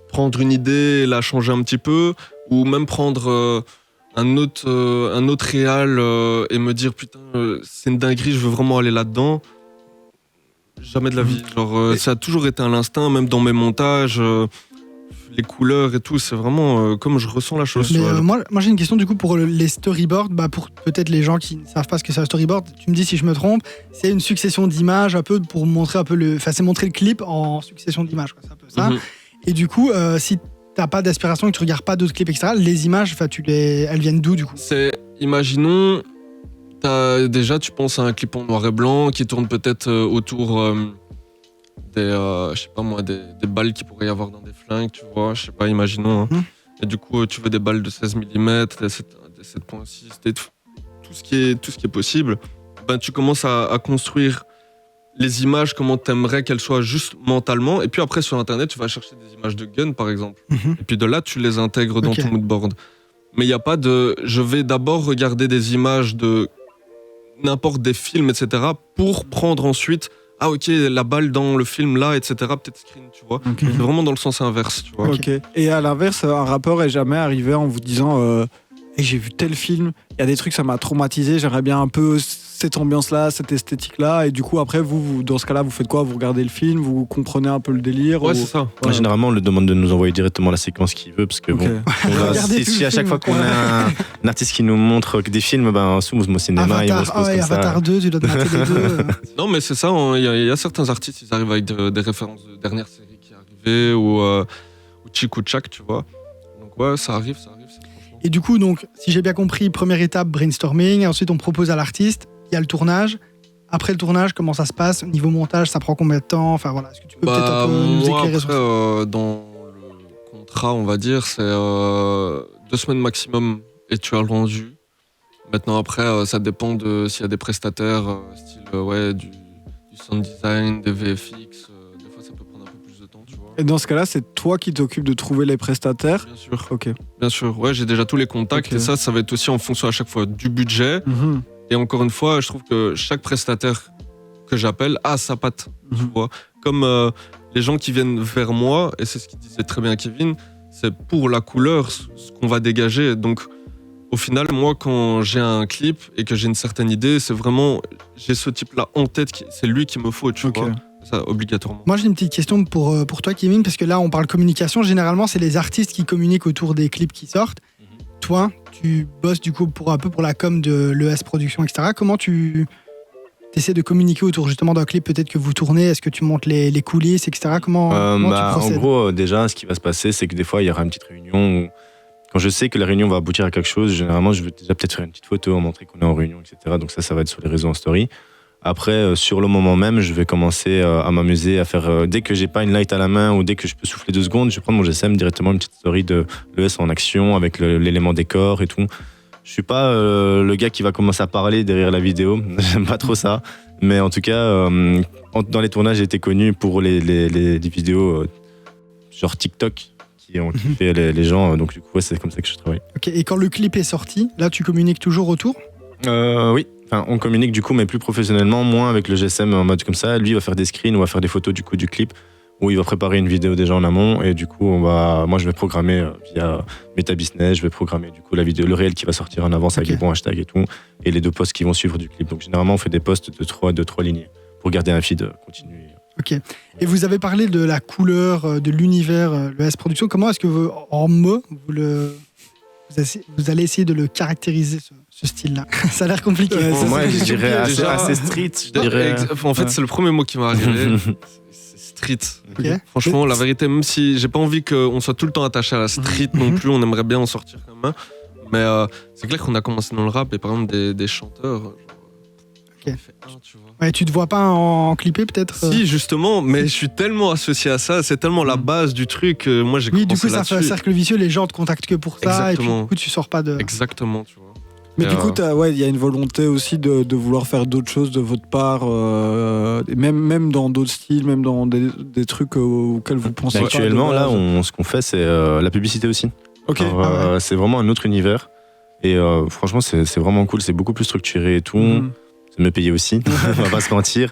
prendre une idée et la changer un petit peu, ou même prendre un autre réal et me dire putain, c'est une dinguerie, je veux vraiment aller là-dedans. Jamais de la vie. Genre, ça a toujours été à l'instinct, même dans mes montages, les couleurs et tout, c'est vraiment comme je ressens la chose. Mais moi j'ai une question du coup pour les storyboards, pour peut-être les gens qui ne savent pas ce que c'est un storyboard. Tu me dis si je me trompe, c'est une succession d'images un peu pour montrer un peu c'est montrer le clip en succession d'images, quoi. C'est un peu ça. Et du coup, si t'as pas d'aspiration et que tu regardes pas d'autres clips, etc., les images, elles viennent d'où du coup? Imaginons, déjà tu penses à un clip en noir et blanc qui tourne peut-être autour je sais pas moi, des balles qu'il pourrait y avoir dans des flingues, tu vois, je sais pas, imaginons. Et du coup, tu veux des balles de 16 mm, des 7.6, tout ce qui est possible. Tu commences à construire les images, comment t'aimerais qu'elles soient juste mentalement. Et puis après, sur Internet, tu vas chercher des images de gun, par exemple. Et puis de là, tu les intègres dans ton moodboard. Mais il n'y a pas de... Je vais d'abord regarder des images de n'importe des films, etc. pour prendre ensuite... Ah ok, la balle dans le film là, etc. Peut-être screen, tu vois. C'est vraiment dans le sens inverse, tu vois. Et à l'inverse, un rappeur est jamais arrivé en vous disant et j'ai vu tel film, il y a des trucs, ça m'a traumatisé, j'aimerais bien un peu cette ambiance-là, cette esthétique-là, et du coup après vous dans ce cas-là vous faites quoi? Vous regardez le film, vous comprenez un peu le délire? Ouais, ou... c'est ça. Ouais. Généralement, on le demande de nous envoyer directement la séquence qu'il veut, parce que Ok. Regardez tout si le à chaque film. fois qu'on a un artiste qui nous montre que des films, ben, sous mon cinéma, il Avatar, se pose comme Avatar ça. 2, tu dois te mater les deux. Non, mais c'est ça, il y a certains artistes, ils arrivent avec des références de dernière série qui est arrivée, ou Chick ou Chak, tu vois. Donc ouais, ça arrive, c'est franchement. Et du coup, donc, si j'ai bien compris, première étape, brainstorming. Ensuite, on propose à l'artiste. Il y a le tournage. Après le tournage, comment ça se passe? Niveau montage, ça prend combien de temps? Enfin voilà, est-ce que tu peux peut-être un peu nous moi, éclairer sur après, ça? dans le contrat, on va dire, c'est 2 semaines maximum et tu as le rendu. Maintenant, après, ça dépend de s'il y a des prestataires, style du sound design, des VFX. Des fois, ça peut prendre un peu plus de temps, tu vois. Et dans ce cas-là, c'est toi qui t'occupes de trouver les prestataires? Bien sûr, Ok. bien sûr. Ouais, j'ai déjà tous les contacts Ok. et ça va être aussi en fonction à chaque fois du budget. Mhm. Et encore une fois, je trouve que chaque prestataire que j'appelle a sa patte, tu Mhm. vois. Comme les gens qui viennent vers moi, et c'est ce qu'il disait très bien Kevin, c'est pour la couleur, ce qu'on va dégager. Donc, au final, moi, quand j'ai un clip et que j'ai une certaine idée, c'est vraiment, j'ai ce type-là en tête, c'est lui qu'il me faut, tu Ok. vois. Ça, obligatoirement. Moi, j'ai une petite question pour toi, Kevin, parce que là, on parle communication. Généralement, c'est les artistes qui communiquent autour des clips qui sortent. Toi, tu bosses du coup pour la com de l'ES Production, etc. Comment tu essaies de communiquer autour justement d'un clip peut-être que vous tournez? Est-ce que tu montes les coulisses, etc. Comment tu En procèdes? gros, déjà, ce qui va se passer, c'est que des fois, il y aura une petite réunion où, quand je sais que la réunion va aboutir à quelque chose, généralement, je vais déjà peut-être faire une petite photo, montrer qu'on est en réunion, etc. Donc ça va être sur les réseaux en story. Après, sur le moment même, je vais commencer à m'amuser, à faire. Dès que j'ai pas une light à la main ou dès que je peux souffler 2 secondes, je vais prendre mon GSM directement une petite story de l'ES en action avec l'élément décor et tout. Je suis pas le gars qui va commencer à parler derrière la vidéo. J'aime pas trop ça. Mais en tout cas, dans les tournages, j'ai été connu pour les vidéos genre TikTok qui ont kiffé les gens. Donc du coup, ouais, c'est comme ça que je travaille. Ok. Et quand le clip est sorti, là, tu communiques toujours autour? Oui. Enfin, on communique du coup, mais plus professionnellement, moins avec le GSM en mode comme ça. Lui, il va faire des screens, on va faire des photos du coup du clip, où il va préparer une vidéo déjà en amont. Et du coup, moi, je vais programmer via Meta Business, je vais programmer du coup la vidéo, le réel qui va sortir en avance avec Ok. les bons hashtags et tout, et les 2 posts qui vont suivre du clip. Donc généralement, on fait des posts de 3 lignes pour garder un feed continu. Ok. Et vous avez parlé de la couleur, de l'univers, l'ES Production. Comment est-ce que vous, en mots, vous allez essayer de le caractériser, ce style-là? Ça a l'air compliqué. Ouais, ça, Moi, c'est je dirais assez, déjà- assez street. Je dirais. En fait, Ouais. c'est le premier mot qui m'est arrivé. C'est street. Ok. Franchement, la vérité, même si j'ai pas envie qu'on soit tout le temps attaché à la street non plus, on aimerait bien en sortir quand même. Mais c'est clair qu'on a commencé dans le rap et par exemple des chanteurs, genre, j'en ai fait un, tu vois. Ouais, tu te vois pas en clipper peut-être? Si, justement, mais je suis tellement associé à ça, c'est tellement la base du truc. Moi, j'ai Oui, commencé du coup, ça fait un là-dessus. cercle vicieux. Les gens te contactent que pour ça, et puis Exactement. du coup, tu sors pas de. Exactement, tu vois. Mais Et, du coup, il y a une volonté aussi de vouloir faire d'autres choses de votre part, et même dans d'autres styles, même dans des trucs auxquels vous pensez Mais pas. actuellement, de là, base. ce qu'on fait, c'est la publicité aussi. Ok. Alors, Ah ouais. c'est vraiment un autre univers. Et franchement, c'est vraiment cool. C'est beaucoup plus structuré et tout. Mhm. C'est mieux payé aussi, on va pas se mentir.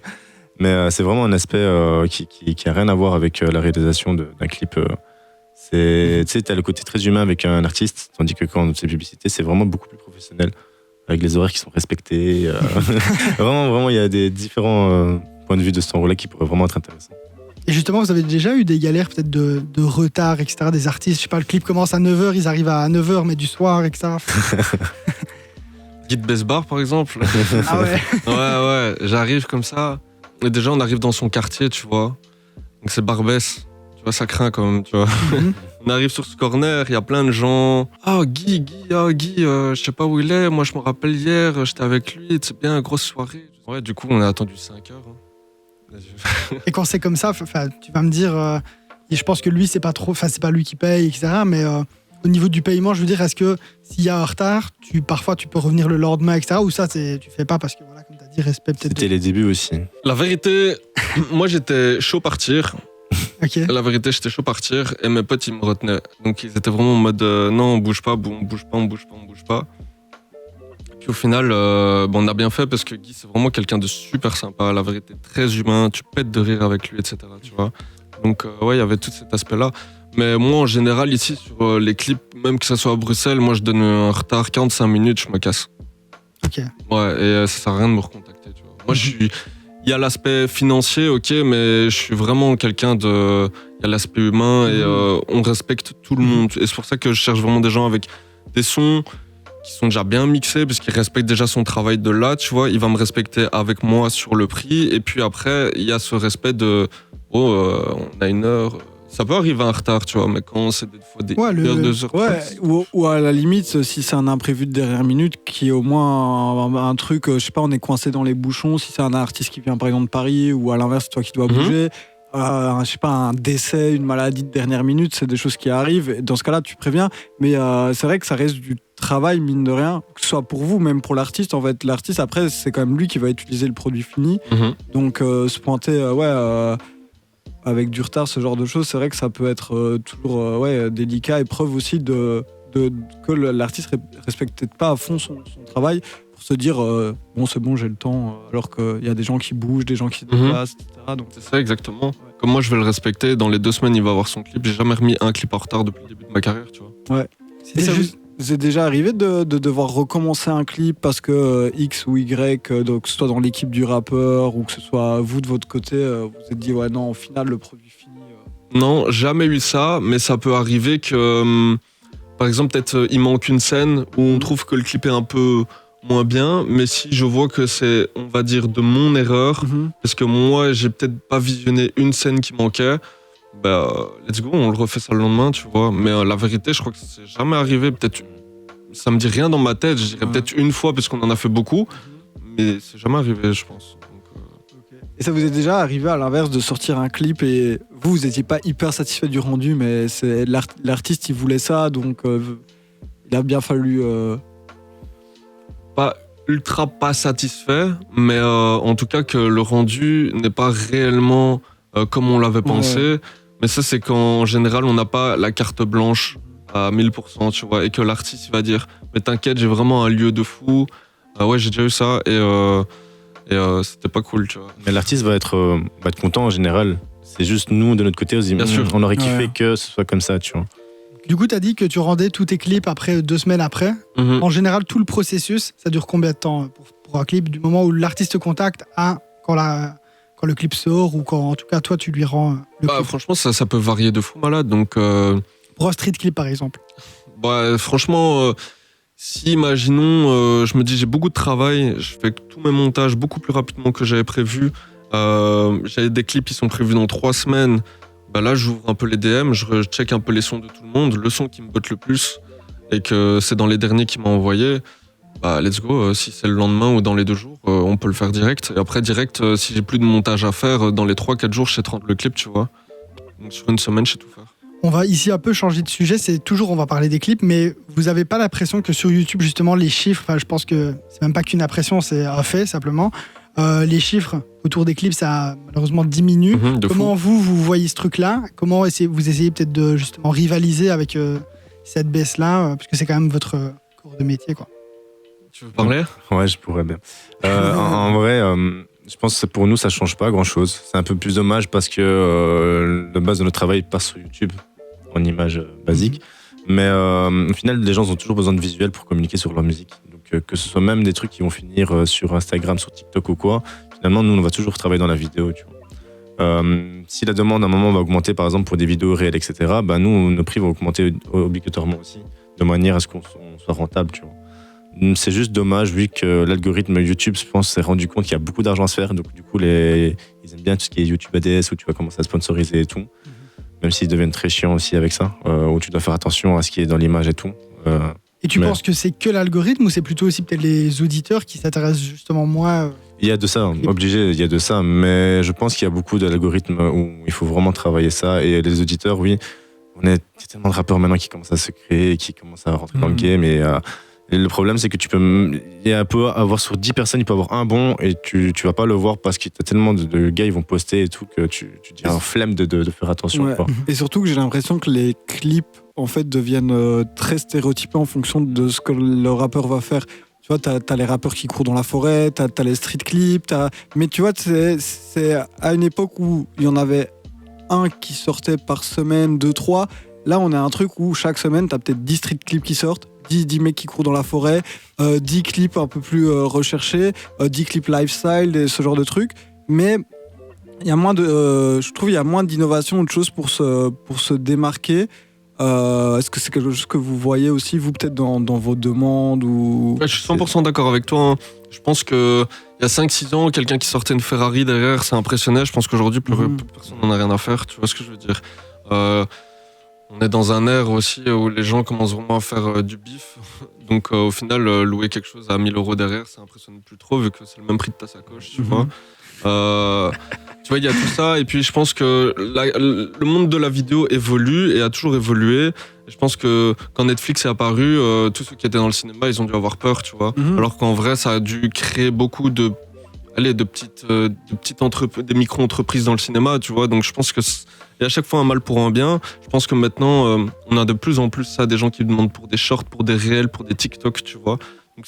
Mais c'est vraiment un aspect qui a rien à voir avec la réalisation d'un clip. Tu sais, t'as le côté très humain avec un artiste, tandis que quand c'est publicité, c'est vraiment beaucoup plus professionnel, avec les horaires qui sont respectés. Vraiment, il y a des différents points de vue de cet endroit-là qui pourraient vraiment être intéressants. Et justement, vous avez déjà eu des galères peut-être de retard, etc. Des artistes, je sais pas, le clip commence à 9h, ils arrivent à 9h, mais du soir, etc. Guide Best Bar, par exemple. Ah ouais. Ouais, j'arrive comme ça. Et déjà, on arrive dans son quartier, tu vois. Donc, c'est Barbès. Tu vois, ça craint quand même, tu vois. Mhm. On arrive sur ce corner, il y a plein de gens. Ah, Guy, je sais pas où il est. Moi, je me rappelle hier, j'étais avec lui. C'est bien, grosse soirée. Ouais, du coup, on a attendu 5 heures. Et quand c'est comme ça, tu vas me dire, et je pense que lui, c'est pas lui qui paye, etc. Mais au niveau du paiement, je veux dire, est-ce que s'il y a un retard, parfois tu peux revenir le lendemain, etc. Ou ça, tu fais pas parce que, voilà, comme tu as dit, respect peut-être. C'était les débuts aussi. La vérité, moi, j'étais chaud partir. Ok. La vérité, j'étais chaud partir. Et mes potes, ils me retenaient. Donc, ils étaient vraiment en mode non, on bouge pas. Puis au final, on a bien fait parce que Guy, c'est vraiment quelqu'un de super sympa. La vérité, très humain. Tu pètes de rire avec lui, etc. Tu vois. Donc, ouais, il y avait tout cet aspect-là. Mais moi, en général, ici, sur les clips, même que ça soit à Bruxelles, moi, je donne un retard 45 minutes, je me casse. Ok. Ouais, et ça sert à rien de me recontacter, tu vois. Moi, il y a l'aspect financier, ok, mais je suis vraiment quelqu'un de... Il y a l'aspect humain et on respecte tout le monde. Et c'est pour ça que je cherche vraiment des gens avec des sons qui sont déjà bien mixés, parce qu'ils respectent déjà son travail de là, tu vois. Il va me respecter avec moi sur le prix. Et puis après, il y a ce respect de... on a une heure... Ça peut arriver en retard, tu vois, mais quand c'est des fois des heures, 2 heures... Ouais, ou à la limite, si c'est un imprévu de dernière minute, qui est au moins un truc, je sais pas, on est coincé dans les bouchons, si c'est un artiste qui vient par exemple de Paris, ou à l'inverse, c'est toi qui dois bouger, je sais pas, un décès, une maladie de dernière minute, c'est des choses qui arrivent. Et dans ce cas-là, tu préviens, mais c'est vrai que ça reste du travail, mine de rien, que ce soit pour vous, même pour l'artiste. En fait, l'artiste, après, c'est quand même lui qui va utiliser le produit fini. Donc, se pointer, avec du retard, ce genre de choses, c'est vrai que ça peut être toujours délicat, et preuve aussi que l'artiste respecte peut-être pas à fond son travail, pour se dire bon, c'est bon, j'ai le temps, alors qu'il y a des gens qui bougent, des gens qui se déplacent, etc. Donc, c'est ça, exactement. Comme moi, je vais le respecter. Dans les 2 semaines, il va avoir son clip. J'ai jamais remis un clip en retard depuis le début de ma carrière, tu vois. Ouais. Et ça vous est déjà arrivé de devoir recommencer un clip parce que X ou Y, donc que ce soit dans l'équipe du rappeur ou que ce soit vous de votre côté, vous vous êtes dit ouais non, au final le produit fini. Non, jamais eu ça, mais ça peut arriver que, par exemple, peut-être il manque une scène où on trouve que le clip est un peu moins bien, mais si je vois que c'est, on va dire, de mon erreur, parce que moi j'ai peut-être pas visionné une scène qui manquait, bah let's go, on le refait ça le lendemain, tu vois. Mais la vérité, je crois que c'est jamais arrivé. Peut-être, ça me dit rien dans ma tête. Je dirais peut-être une fois parce qu'on en a fait beaucoup, mais c'est jamais arrivé, je pense. Donc, Et ça vous est déjà arrivé à l'inverse de sortir un clip et vous étiez pas hyper satisfait du rendu, mais c'est l'artiste il voulait ça, donc il a bien fallu. Pas ultra pas satisfait, mais en tout cas que le rendu n'est pas réellement comme on l'avait pensé. Mais ça, c'est qu'en général, on n'a pas la carte blanche à 1000%, tu vois, et que l'artiste, il va dire « Mais t'inquiète, j'ai vraiment un lieu de fou. Ouais, j'ai déjà eu ça, et c'était pas cool, tu vois. » Mais l'artiste va être content en général. C'est juste nous, de notre côté, on aurait kiffé que ce soit comme ça, tu vois. Du coup, tu as dit que tu rendais tous tes clips après 2 semaines après. En général, tout le processus, ça dure combien de temps pour un clip, du moment où l'artiste te contacte à quand le clip sort, ou quand, en tout cas, toi, tu lui rends le clip? Franchement, ça peut varier de fou malade. Donc, pour un street clip, par exemple. Franchement, si, imaginons, je me dis, j'ai beaucoup de travail, je fais tous mes montages beaucoup plus rapidement que j'avais prévu. J'avais des clips qui sont prévus dans 3 semaines. Là, j'ouvre un peu les DM, je check un peu les sons de tout le monde, le son qui me botte le plus, et que c'est dans les derniers qu'il m'a envoyé. Let's go, si c'est le lendemain ou dans les 2 jours, on peut le faire direct. Et après, direct, si j'ai plus de montage à faire, dans les 3-4 jours, je sais te rendre le clip, tu vois. Donc sur une semaine, je sais tout faire. On va ici un peu changer de sujet, on va parler des clips, mais vous avez pas l'impression que sur YouTube, justement, les chiffres, je pense que c'est même pas qu'une impression, c'est un fait, simplement. Les chiffres autour des clips, ça a malheureusement diminué. Comment vous voyez ce truc-là? Comment vous essayez peut-être de justement rivaliser avec cette baisse-là, parce que c'est quand même votre corps de métier, quoi. Tu veux parler? Ouais, je pourrais bien. En vrai, je pense que pour nous, ça change pas grand-chose. C'est un peu plus dommage parce que la base de notre travail passe sur YouTube en image basique. Mais au final, les gens ont toujours besoin de visuels pour communiquer sur leur musique. Donc que ce soit même des trucs qui vont finir sur Instagram, sur TikTok ou quoi, finalement, nous, on va toujours travailler dans la vidéo, tu vois. Si la demande à un moment va augmenter, par exemple, pour des vidéos réelles, etc., nous, nos prix vont augmenter obligatoirement aussi, de manière à ce qu'on soit rentable, tu vois. C'est juste dommage, vu que l'algorithme YouTube, je pense, s'est rendu compte qu'il y a beaucoup d'argent à se faire. Donc, du coup, ils aiment bien tout ce qui est YouTube ADS, où tu vas commencer à sponsoriser et tout. Même s'ils deviennent très chiants aussi avec ça, où tu dois faire attention à ce qui est dans l'image et tout. Et tu penses que c'est que l'algorithme, ou c'est plutôt aussi peut-être les auditeurs qui s'intéressent justement moins Il y a de ça, obligé, il y a de ça. Mais je pense qu'il y a beaucoup d'algorithmes où il faut vraiment travailler ça. Et les auditeurs, oui, il y a tellement de rappeurs maintenant qui commencent à se créer, qui commencent à rentrer dans le game. Et le problème, c'est que il peut avoir sur 10 personnes, il peut avoir un bon, et tu vas pas le voir parce qu'il y a tellement de gars, ils vont poster et tout, que tu dis un flemme de faire attention. Ouais. Quoi. Et surtout que j'ai l'impression que les clips, en fait, deviennent très stéréotypés en fonction de ce que le rappeur va faire. Tu vois, t'as les rappeurs qui courent dans la forêt, t'as les street clips, mais tu vois, c'est à une époque où il y en avait un qui sortait par semaine, 2, 3. Là, on a un truc où chaque semaine, t'as peut-être 10 street clips qui sortent, 10 mecs qui courent dans la forêt, 10 clips un peu plus recherchés, 10 clips lifestyle, et ce genre de trucs. Mais il y a moins je trouve qu'il y a moins d'innovation ou de choses pour se démarquer. Est-ce que c'est quelque chose que vous voyez aussi, vous, peut-être dans vos demandes ou... Je suis 100% d'accord avec toi. Hein. Je pense qu'il y a 5-6 ans, quelqu'un qui sortait une Ferrari derrière, ça impressionnait. Je pense qu'aujourd'hui, plus personne n'en a rien à faire. Tu vois ce que je veux dire? On est dans un ère aussi où les gens commencent vraiment à faire du bif. Donc au final, louer quelque chose à 1000 € derrière, ça impressionne plus trop vu que c'est le même prix de ta sacoche, tu vois. Tu vois, il y a tout ça. Et puis je pense que le monde de la vidéo évolue et a toujours évolué. Et je pense que quand Netflix est apparu, tous ceux qui étaient dans le cinéma, ils ont dû avoir peur, tu vois. Alors qu'en vrai, ça a dû créer beaucoup de petites des micro-entreprises dans le cinéma, tu vois. Donc je pense que il y a à chaque fois un mal pour un bien. Je pense que maintenant, on a de plus en plus ça, des gens qui demandent pour des shorts, pour des réels, pour des TikTok, tu vois. Donc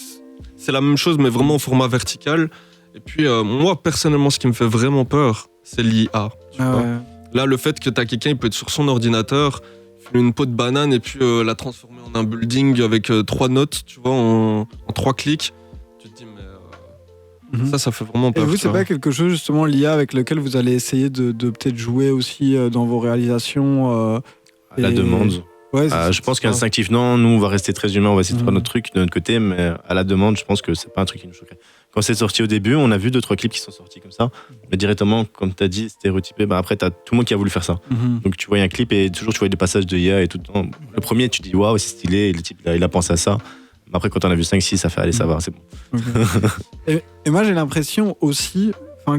c'est la même chose, mais vraiment au format vertical. Et puis moi, personnellement, ce qui me fait vraiment peur, c'est l'IA. Là, le fait que t'as quelqu'un, il peut être sur son ordinateur, faire une peau de banane et puis la transformer en un building avec 3 notes, tu vois, en 3 clics. Tu te dis, mais ça fait vraiment peur. Et vous, c'est pas quelque chose, justement, l'IA avec lequel vous allez essayer de peut-être jouer aussi dans vos réalisations à la demande. Ouais, je pense qu'instinctivement, nous, on va rester très humains, on va essayer de faire notre truc de notre côté, mais à la demande, je pense que c'est pas un truc qui nous choquerait. Quand c'est sorti au début, on a vu 2-3 clips qui sont sortis comme ça, mais directement, comme tu as dit, stéréotypé, après, t'as tout le monde qui a voulu faire ça. Donc tu vois un clip et toujours tu vois des passages de IA et tout le temps. Le premier, tu dis waouh, c'est stylé, le type, il a pensé à ça. Mais après, quand on a vu 5-6, ça fait aller, ça va, c'est bon. Et moi, j'ai l'impression aussi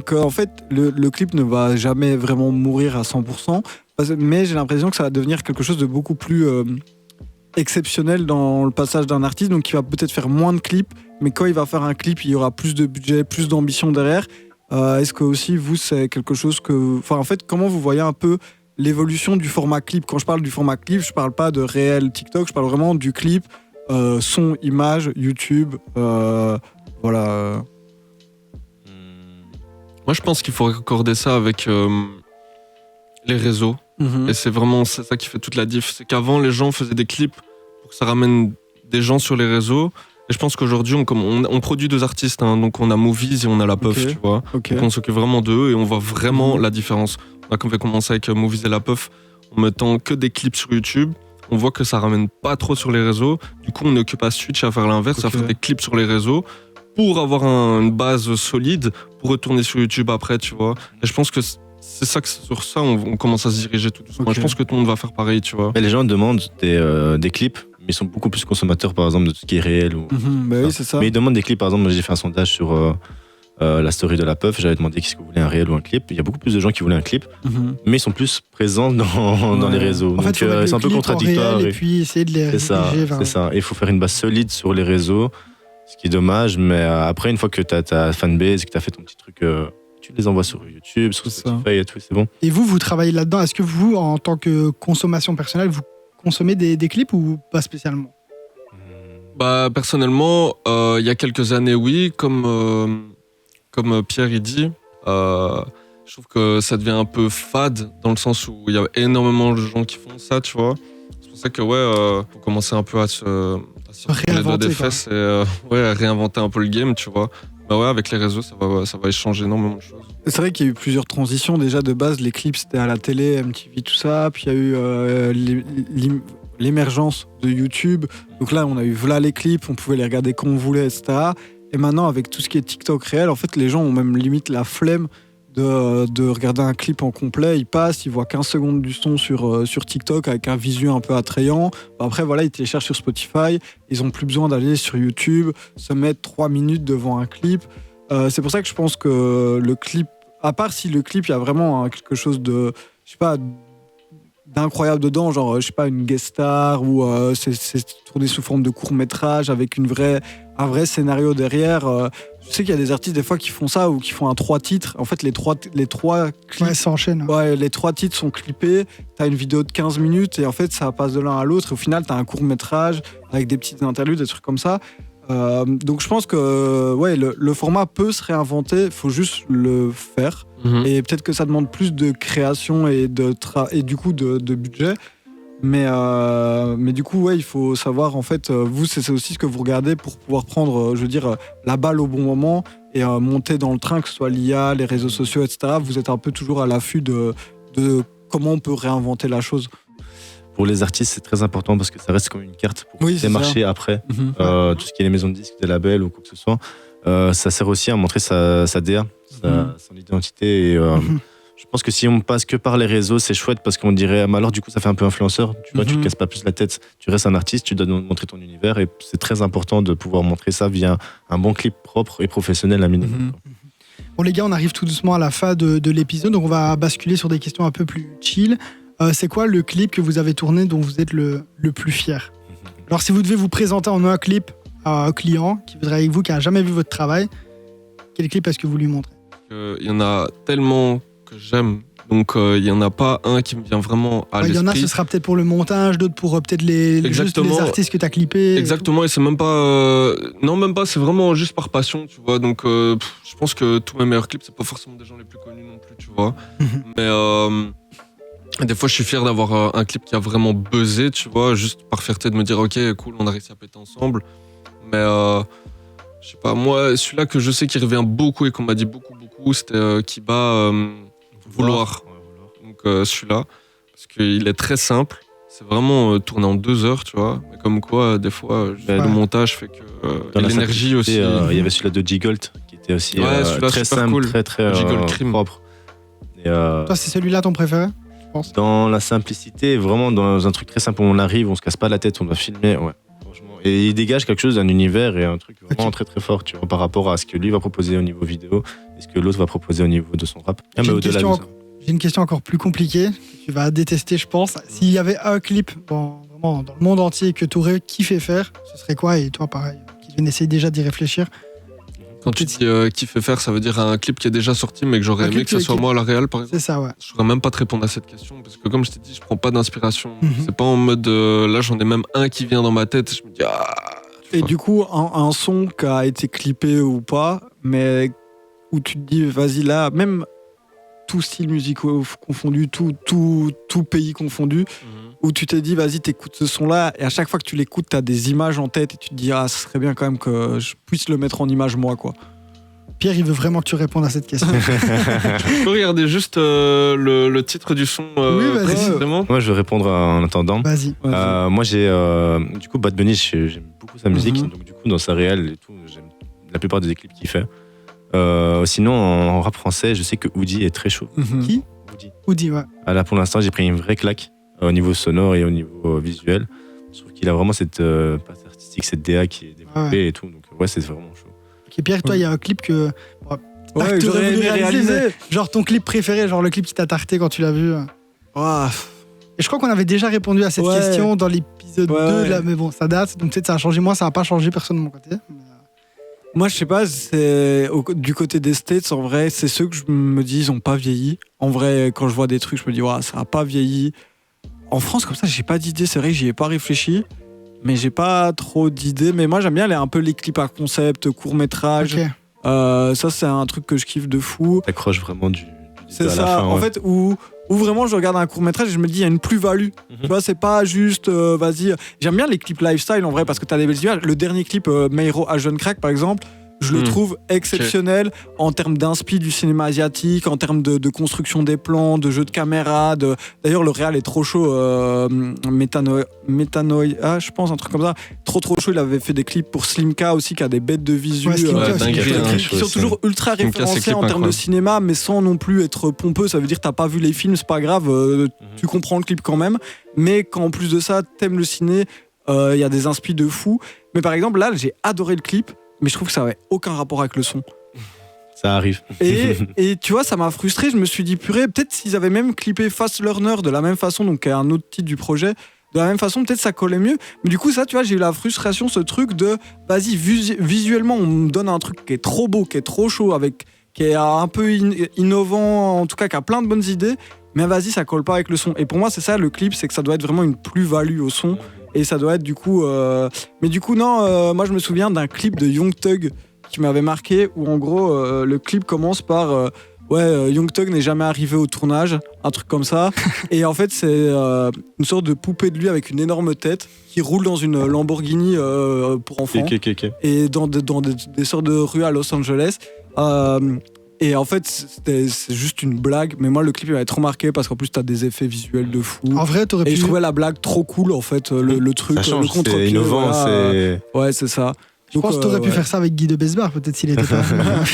qu'en fait, le clip ne va jamais vraiment mourir à 100%, mais j'ai l'impression que ça va devenir quelque chose de beaucoup plus exceptionnel dans le passage d'un artiste, donc il va peut-être faire moins de clips, mais quand il va faire un clip, il y aura plus de budget, plus d'ambition derrière. Est-ce que aussi, vous, c'est quelque chose que... Enfin, en fait, comment vous voyez un peu l'évolution du format clip? Quand je parle du format clip, je parle pas de réel TikTok, je parle vraiment du clip, son, image, YouTube, voilà. Moi, je pense qu'il faut raccorder ça avec les réseaux. Et c'est ça qui fait toute la diff. C'est qu'avant, les gens faisaient des clips pour que ça ramène des gens sur les réseaux. Et je pense qu'aujourd'hui, on produit 2 artistes. Hein, donc, on a Movies et on a La Puff, tu vois. Donc, on s'occupe vraiment d'eux et on voit vraiment la différence. On a commencé avec Movies et La Puff en mettant que des clips sur YouTube. On voit que ça ramène pas trop sur les réseaux. Du coup, on est occupé à switch à faire l'inverse, à faire des clips sur les réseaux pour avoir une base solide pour retourner sur YouTube après, tu vois. Et je pense que c'est ça que sur ça on commence à se diriger tout doucement. Je pense que tout le monde va faire pareil, tu vois. Mais les gens demandent des clips, mais ils sont beaucoup plus consommateurs, par exemple, de tout ce qui est réel. Oui, c'est ça. Mais ils demandent des clips, par exemple, moi j'ai fait un sondage sur la story de La Puff, j'avais demandé qu'est-ce que vous voulez, un réel ou un clip. Il y a beaucoup plus de gens qui voulaient un clip, mais ils sont plus présents dans les réseaux. En fait, donc c'est un peu contradictoire. Et puis essayer de les rediriger. C'est ça. Il faut faire une base solide sur les réseaux, ce qui est dommage, mais après, une fois que tu as ta fanbase et que tu as fait ton petit truc, tu les envoies sur YouTube, sur Spotify et tout, c'est bon. Et vous travaillez là-dedans. Est-ce que vous, en tant que consommation personnelle, vous consommez des clips ou pas spécialement? Personnellement, il y a quelques années, oui. Comme Pierre il dit, je trouve que ça devient un peu fade dans le sens où il y a énormément de gens qui font ça, tu vois. C'est pour ça que faut commencer un peu à se réinventer, les doigts des fesses et à réinventer un peu le game, tu vois. Avec les réseaux, ça va échanger énormément de choses. C'est vrai qu'il y a eu plusieurs transitions. Déjà, de base, les clips, c'était à la télé, MTV, tout ça. Puis il y a eu l'émergence de YouTube. Donc là, on a eu voilà les clips, on pouvait les regarder quand on voulait, etc. Et maintenant, avec tout ce qui est TikTok réel, en fait, les gens ont même limite la flemme de regarder un clip en complet. Ils passent, ils voient 15 secondes du son sur TikTok avec un visuel un peu attrayant. Après, voilà, ils téléchargent sur Spotify. Ils n'ont plus besoin d'aller sur YouTube, se mettre 3 minutes devant un clip. C'est pour ça que je pense que le clip, à part si le clip, il y a vraiment quelque chose de, je sais pas, d'incroyable dedans, genre, je sais pas, une guest star ou c'est tourné sous forme de court-métrage avec un vrai scénario derrière. Je sais qu'il y a des artistes des fois qui font ça ou qui font un 3 titres. En fait, les trois clips, ouais, ça enchaîne. Ouais, les 3 titres sont clippés. T'as une vidéo de 15 minutes et en fait, ça passe de l'un à l'autre. Et au final, t'as un court-métrage avec des petites interludes, des trucs comme ça. Donc je pense que le format peut se réinventer, il faut juste le faire. Et peut-être que ça demande plus de création et du coup de budget. Mais du coup, il faut savoir, en fait, vous, c'est aussi ce que vous regardez pour pouvoir prendre, la balle au bon moment et monter dans le train, que ce soit l'IA, les réseaux sociaux, etc. Vous êtes un peu toujours à l'affût de comment on peut réinventer la chose. Pour les artistes, c'est très important parce que ça reste comme une carte pour les marchés après. Tout ce qui est les maisons de disques, des labels ou quoi que ce soit. Ça sert aussi à montrer sa DA, son identité. Et, je pense que si on passe que par les réseaux, c'est chouette parce qu'on dirait, alors du coup, ça fait un peu influenceur. Tu vois, tu te casses pas plus la tête. Tu restes un artiste, tu dois montrer ton univers et c'est très important de pouvoir montrer ça via un bon clip propre et professionnel à minimum. Bon, les gars, on arrive tout doucement à la fin de l'épisode, donc on va basculer sur des questions un peu plus chill. C'est quoi le clip que vous avez tourné dont vous êtes le plus fier ? Alors, si vous devez vous présenter en un clip à un client qui voudrait avec vous, qui n'a jamais vu votre travail, quel clip est-ce que vous lui montrez ? Il y en a tellement que j'aime, donc il n'y en a pas un qui me vient vraiment à l'esprit. Il y en a, ce sera peut-être pour le montage, d'autres pour peut-être juste les artistes que tu as clippés. Exactement, et c'est même pas... non, même pas, c'est vraiment juste par passion, tu vois. Donc, je pense que tous mes meilleurs clips, c'est pas forcément des gens les plus connus non plus, tu vois. Mais... des fois, je suis fier d'avoir un clip qui a vraiment buzzé, tu vois, juste par fierté de me dire, ok, cool, on a réussi à péter ensemble. Mais, je sais pas, moi, celui-là que je sais qui revient beaucoup et qu'on m'a dit beaucoup, c'était Kiba Vouloir. Donc, celui-là, parce qu'il est très simple, c'est vraiment tourné en 2 heures, tu vois. Mais comme quoi, des fois, le montage fait que l'énergie aussi. Il y avait celui-là de G-Gold qui était aussi très simple, cool. très propre. Et, toi, c'est celui-là ton préféré ? Dans la simplicité, vraiment dans un truc très simple où on arrive, on se casse pas la tête, on doit filmer, franchement. Et il dégage quelque chose d'un univers et un truc vraiment très très fort, tu vois, par rapport à ce que lui va proposer au niveau vidéo et ce que l'autre va proposer au niveau de son rap. J'ai une question encore plus compliquée, que tu vas détester, je pense. S'il y avait un clip dans le monde entier que tu aurais kiffé faire, ce serait quoi ? Et toi, pareil, Kevin, essaye déjà d'y réfléchir. Quand tu dis kiffer faire, ça veut dire un clip qui est déjà sorti, mais que j'aurais aimé que ce soit moi à la réal, par exemple. C'est ça, ouais. Je saurais même pas te répondre à cette question, parce que comme je t'ai dit, je prends pas d'inspiration. C'est pas en mode, là j'en ai même un qui vient dans ma tête, je me dis, Et du coup, un son qui a été clippé ou pas, mais où tu te dis, vas-y là, même tout style musicaux confondu, tout pays confondu, où tu t'es dit, vas-y, t'écoutes ce son-là, et à chaque fois que tu l'écoutes, t'as des images en tête, et tu te dis, ce serait bien quand même que je puisse le mettre en image moi, quoi. Pierre, il veut vraiment que tu répondes à cette question. Tu peux regarder juste le titre du son. Oui, vas-y. Vraiment. Moi, je vais répondre en attendant. Vas-y. Moi, j'ai du coup Bad Bunny, j'aime beaucoup sa musique, donc du coup dans sa réelle et tout, j'aime la plupart des clips qu'il fait. Sinon, en rap français, je sais que Oudi est très chaud. Qui ? Oudi, ouais. Là, pour l'instant, j'ai pris une vraie claque au niveau sonore et au niveau visuel. Je trouve qu'il a vraiment cette patte artistique, cette DA qui est développée et tout. Donc, c'est vraiment chaud. Ok, Pierre, toi, il y a un clip que j'aurais aimé réaliser. Genre ton clip préféré, genre le clip qui t'a tarté quand tu l'as vu. Et je crois qu'on avait déjà répondu à cette question dans l'épisode 2, là, mais bon, ça date. Donc peut-être ça a changé. Moi, ça n'a pas changé, personne de mon côté. Moi, je sais pas, c'est du côté des States, en vrai, c'est ceux que je me dis, ils ont pas vieilli. En vrai, quand je vois des trucs, je me dis, ça a pas vieilli. En France, comme ça, j'ai pas d'idée. C'est vrai que j'y ai pas réfléchi, mais j'ai pas trop d'idées. Mais moi, j'aime bien un peu les clips à concept, court-métrage. Okay. Ça, c'est un truc que je kiffe de fou. T'accroches vraiment du c'est ça, la fin, en fait, où vraiment je regarde un court-métrage et je me dis, il y a une plus-value. Tu vois, c'est pas juste, vas-y. J'aime bien les clips lifestyle, en vrai, parce que t'as des belles images. Le dernier clip, Meiro à Jeune Crack, par exemple, je le trouve exceptionnel en termes d'inspi du cinéma asiatique, en termes de construction des plans, de jeu de caméra. D'ailleurs, le réal est trop chaud. Metanoia, je pense, un truc comme ça. Trop chaud. Il avait fait des clips pour Slimka aussi, qui a des bêtes de visu. Qui sont toujours ultra référencés en termes de cinéma, mais sans non plus être pompeux. Ça veut dire que t'as pas vu les films, c'est pas grave. Tu comprends le clip quand même. Mais quand en plus de ça, t'aimes le ciné, y a des inspi de fou. Mais par exemple, là, j'ai adoré le clip. Mais je trouve que ça n'avait aucun rapport avec le son. Ça arrive. Et tu vois, ça m'a frustré. Je me suis dit, purée, peut-être s'ils avaient même clippé Fast Learner de la même façon, donc qui est un autre titre du projet, de la même façon, peut-être ça collait mieux. Mais du coup, ça, tu vois, j'ai eu la frustration, ce truc de, vas-y, visuellement, on me donne un truc qui est trop beau, qui est trop chaud, qui est un peu innovant, en tout cas, qui a plein de bonnes idées. Mais vas-y, ça colle pas avec le son. Et pour moi, c'est ça, le clip, c'est que ça doit être vraiment une plus-value au son. Et ça doit être du coup. Mais du coup, non, moi je me souviens d'un clip de Young Thug qui m'avait marqué où en gros le clip commence par. Young Thug n'est jamais arrivé au tournage, un truc comme ça. Et en fait, c'est une sorte de poupée de lui avec une énorme tête qui roule dans une Lamborghini pour enfants. Ok. Et dans des sortes de rues à Los Angeles. Et en fait, c'est juste une blague. Mais moi, le clip il m'avait trop marqué parce qu'en plus, t'as des effets visuels de fou. En vrai, t'aurais pu. Et je trouvais la blague trop cool, en fait, le truc, Ça change, le contre-pied. c'est innovant, voilà. c'est... Ouais, c'est ça. Je pense que t'aurais pu faire ça avec Guy de Besbar, peut-être s'il était pas.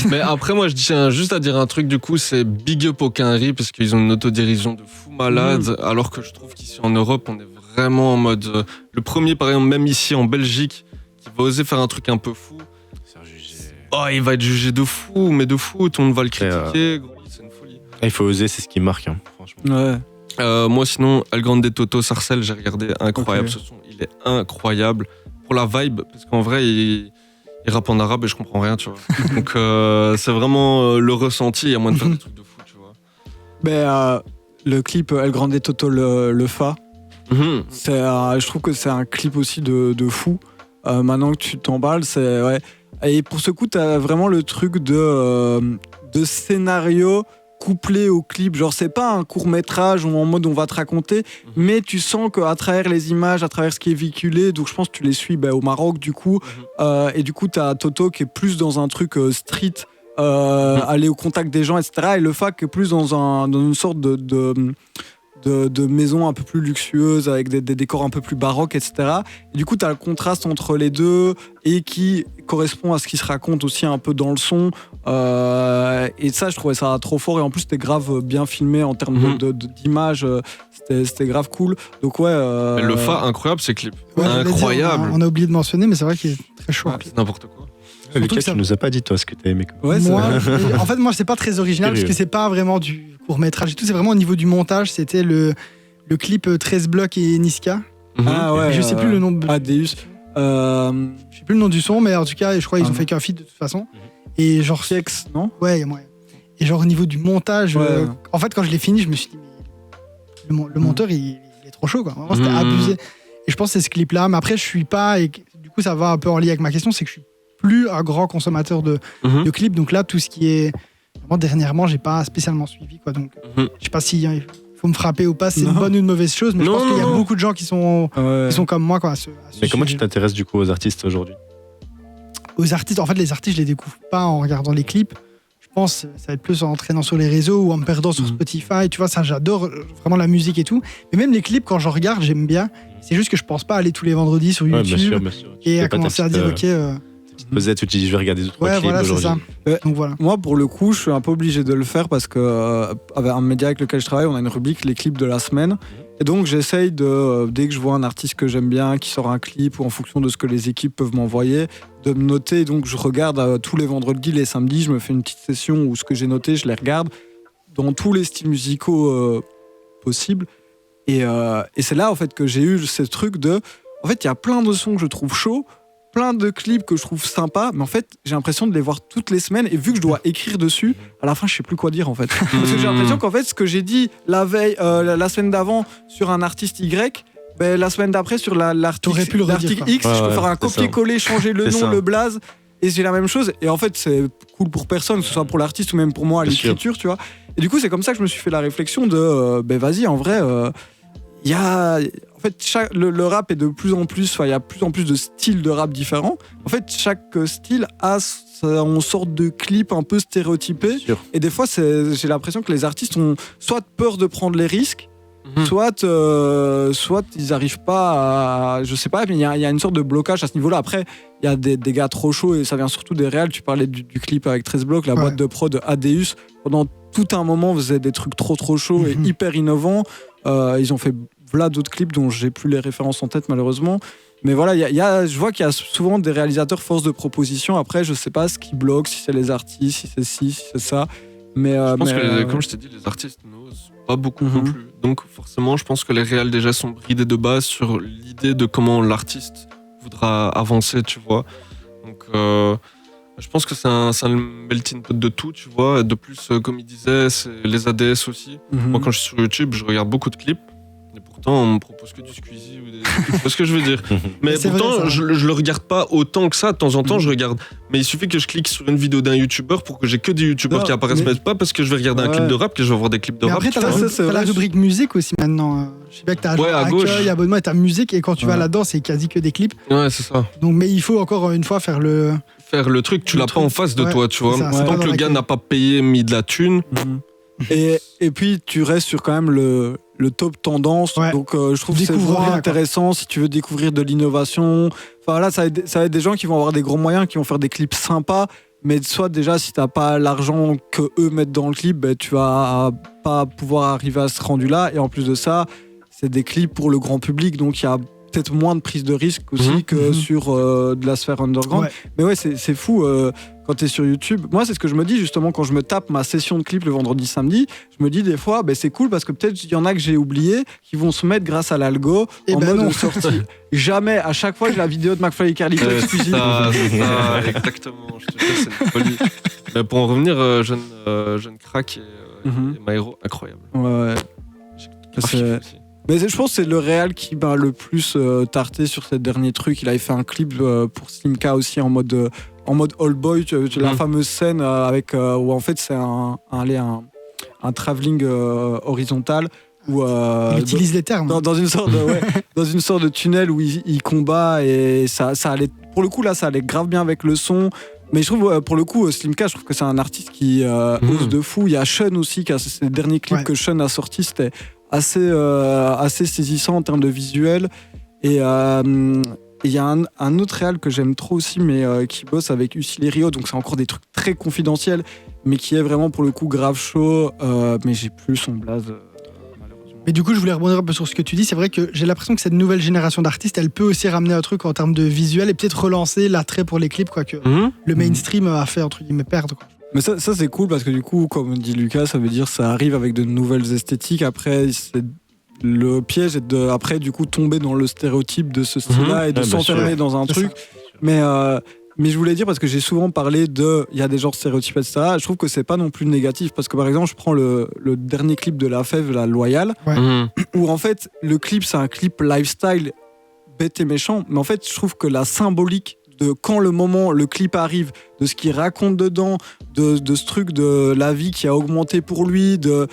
Mais après, moi, je tiens juste à dire un truc, du coup, c'est big up au Quinry, parce qu'ils ont une autodérision de fou malade, alors que je trouve qu'ici en Europe, on est vraiment en mode. Le premier, par exemple, même ici en Belgique, qui va oser faire un truc un peu fou. Oh, il va être jugé de fou, mais de fou, tout le monde va le critiquer, gros, c'est une folie. Il faut oser, c'est ce qui marque, hein, franchement. Ouais. Moi, sinon, El Grande Toto Sarcel, j'ai regardé, incroyable ce son, il est incroyable. Pour la vibe, parce qu'en vrai, il rappe en arabe et je comprends rien, tu vois. Donc, c'est vraiment le ressenti, il y a moyen de faire des trucs de fou, tu vois. Mais le clip El Grande Toto le Fa, je trouve que c'est un clip aussi de fou. Maintenant que tu t'emballes, c'est. Ouais. Et pour ce coup, t'as vraiment le truc de scénario couplé au clip. Genre, c'est pas un court-métrage où en mode on va te raconter, mais tu sens qu'à travers les images, à travers ce qui est véhiculé, donc je pense que tu les suis au Maroc, du coup. Et du coup, t'as Toto qui est plus dans un truc street, aller au contact des gens, etc. Et le Fa qui est plus dans une sorte de maison un peu plus luxueuse avec des décors un peu plus baroques, etc. Et du coup, tu as le contraste entre les deux et qui correspond à ce qui se raconte aussi un peu dans le son. Et ça, je trouvais ça trop fort. Et en plus, c'était grave bien filmé en termes d'image. C'était grave cool. Donc, ouais. Mais le Fa, incroyable, ces clips. Ouais, incroyable. On a oublié de mentionner, mais c'est vrai qu'il est très chaud. Ouais, c'est n'importe quoi. Lucas, tu nous as pas dit, toi, ce que t'as aimé. Ouais, En fait, moi, c'est pas très original parce que c'est pas vraiment du court-métrage et tout. C'est vraiment au niveau du montage. C'était le clip 13 blocs et Niska. Ah ouais. Je sais plus le nom. Adeus. Je sais plus le nom du son, mais en tout cas, je crois qu'ils ont fait qu'un feat de toute façon. Et genre. Sex, non? Ouais, il y a moyen. Et genre, au niveau du montage, en fait, quand je l'ai fini, je me suis dit, mais le monteur, il est trop chaud, quoi. Vraiment, c'était abusé. Et je pense que c'est ce clip-là. Mais après, je suis pas. Et du coup, ça va un peu en lien avec ma question, c'est que je suis plus un grand consommateur de clips. Donc là, tout ce qui est. Vraiment, dernièrement, j'ai pas spécialement suivi, quoi. Donc, je sais pas si. Faut me frapper ou pas, c'est une bonne ou une mauvaise chose, mais je pense qu'il y a beaucoup de gens qui sont comme moi, quoi. Mais comment tu t'intéresses du coup aux artistes aujourd'hui? Aux artistes, en fait, les artistes, je les découvre pas en regardant les clips. Je pense ça va être plus en entraînant sur les réseaux ou en me perdant sur Spotify. Tu vois, ça, j'adore vraiment la musique et tout. Mais même les clips, quand je regarde, j'aime bien. C'est juste que je pense pas aller tous les vendredis sur YouTube bien sûr. et à commencer à dire, ok. Peut-être tu te dis, je vais regarder d'autres clips voilà, aujourd'hui. C'est ça. Donc voilà. Moi, pour le coup, je suis un peu obligé de le faire parce que avec un média avec lequel je travaille, on a une rubrique les clips de la semaine. Et donc, j'essaye de, dès que je vois un artiste que j'aime bien, qui sort un clip ou en fonction de ce que les équipes peuvent m'envoyer, de me noter. Et donc, je regarde tous les vendredis, les samedis, je me fais une petite session où ce que j'ai noté, je les regarde dans tous les styles musicaux possibles. Et c'est là, en fait, que j'ai eu ce truc de... En fait, il y a plein de sons que je trouve chauds, plein de clips que je trouve sympas, mais en fait, j'ai l'impression de les voir toutes les semaines, et vu que je dois écrire dessus, à la fin, je sais plus quoi dire, en fait. Parce que j'ai l'impression qu'en fait, ce que j'ai dit la veille, la semaine d'avant sur un artiste Y, ben, la semaine d'après sur l'article X, je peux faire un copier-coller, changer le nom, le blaze, et j'ai la même chose. Et en fait, c'est cool pour personne, que ce soit pour l'artiste ou même pour moi à l'écriture, tu vois. Et du coup, c'est comme ça que je me suis fait la réflexion de, ben vas-y, en vrai, il y a... En fait, le rap est de plus en plus... Enfin, il y a de plus en plus de styles de rap différents. En fait, chaque style a une sorte de clip un peu stéréotypé. Et des fois, j'ai l'impression que les artistes ont soit peur de prendre les risques, soit ils n'arrivent pas à... Je sais pas, mais il y a une sorte de blocage à ce niveau-là. Après, il y a des gars trop chauds et ça vient surtout des réals. Tu parlais du clip avec 13 blocs, la boîte de prod Adeus. Pendant tout un moment, faisait des trucs trop chauds et hyper innovants. Ils ont fait d'autres clips dont j'ai plus les références en tête malheureusement, mais voilà, je vois qu'il y a souvent des réalisateurs force de proposition. Après, je sais pas ce qui bloque, si c'est les artistes, si c'est ci, si c'est ça, mais je pense que comme je t'ai dit, les artistes n'osent pas beaucoup non plus, donc forcément je pense que les réals déjà sont bridés de base sur l'idée de comment l'artiste voudra avancer, tu vois. Donc je pense que c'est un melting pot de tout, tu vois. De plus, comme il disait, c'est les ADS aussi. Moi, quand je suis sur YouTube, je regarde beaucoup de clips. Et pourtant, on me propose que du Squeezie ou des... Tu vois ce que je veux dire. Mais C'est pourtant, vrai, ça. je le regarde pas autant que ça. De temps en temps, je regarde. Mais il suffit que je clique sur une vidéo d'un youtubeur pour que j'ai que des youtubeurs Non, qui apparaissent, mais- mais pas parce que je vais regarder un clip de rap que je vais voir des clips de Mais rap. après, tu t'as vois. c'est la vrai. rubrique musique aussi maintenant. Je sais bien que t'as Ouais, à gauche. accueil, abonnement et t'as musique. Et quand tu vas Ouais. là-dedans, c'est quasi que des clips. Ouais, c'est ça. Donc, mais il faut encore une fois faire le. Faire le truc, tu Le l'as pas truc. en face de Ouais, toi, tu vois. c'est ça, c'est pas Tant dans que le la gars queue. n'a pas payé, mis de la thune. Et puis tu restes sur quand même le top tendance, Ouais. donc je trouve que c'est Découvre vraiment rien, quoi. intéressant si tu veux découvrir de l'innovation. Enfin là, ça va être des gens qui vont avoir des gros moyens, qui vont faire des clips sympas, mais soit déjà si t'as pas l'argent que eux mettent dans le clip, ben, tu vas pas pouvoir arriver à ce rendu-là. Et en plus de ça, c'est des clips pour le grand public, donc il y a peut-être moins de prise de risque aussi Mhm. que sur de la sphère underground. Ouais. Mais ouais, c'est fou quand t'es sur YouTube. Moi, c'est ce que je me dis justement quand je me tape ma session de clip le vendredi, samedi. Je me dis des fois, ben, c'est cool parce que peut-être il y en a que j'ai oublié qui vont se mettre grâce à l'algo Eh en ben mode non. sortie. Jamais, à chaque fois, j'ai la vidéo de McFly et Carlito C'est exclusive. ça, exactement. Je te jure, c'est une folie. Mais pour en revenir, jeune crack Mhm. et Maïro, incroyable. Ouais. Grave kiffé aussi. Mais je pense que c'est le Real qui m'a le plus tarté sur ces derniers trucs. Il avait fait un clip pour Slimka aussi en mode Old Boy. Tu as la Mhm. fameuse scène avec, où en fait c'est un travelling horizontal où Il utilise les termes. dans une sorte dans une sorte de tunnel où il combat et ça allait, pour le coup là ça allait grave bien avec le son. Mais je trouve pour le coup Slimka, je trouve que c'est un artiste qui ose de fou. Il y a Sean aussi qui a ces derniers clips Ouais. que Sean a sortis, c'était assez saisissant en termes de visuel. Et il y a un autre réal que j'aime trop aussi, mais qui bosse avec Usilerio, donc c'est encore des trucs très confidentiels, mais qui est vraiment pour le coup grave chaud. Mais j'ai plus son blaze, malheureusement. Mais du coup, je voulais rebondir un peu sur ce que tu dis. C'est vrai que j'ai l'impression que cette nouvelle génération d'artistes, elle peut aussi ramener un truc en termes de visuel et peut-être relancer l'attrait pour les clips, quoi, que le mainstream a fait, entre guillemets, perdre. Quoi. Mais ça c'est cool parce que du coup, comme dit Lucas, ça veut dire ça arrive avec de nouvelles esthétiques. Après, le piège est de après du coup tomber dans le stéréotype de ce style-là et de Ouais, bien s'enfermer sûr. dans un C'est truc. Mais je voulais dire, parce que j'ai souvent parlé il y a des genres stéréotypes, etc. Je trouve que c'est pas non plus négatif. Parce que par exemple, je prends le dernier clip de La Fève, La Loyale, où en fait, le clip, c'est un clip lifestyle bête et méchant. Mais en fait, je trouve que la symbolique de quand le clip arrive, de ce qu'il raconte dedans, de ce truc de la vie qui a augmenté pour lui, de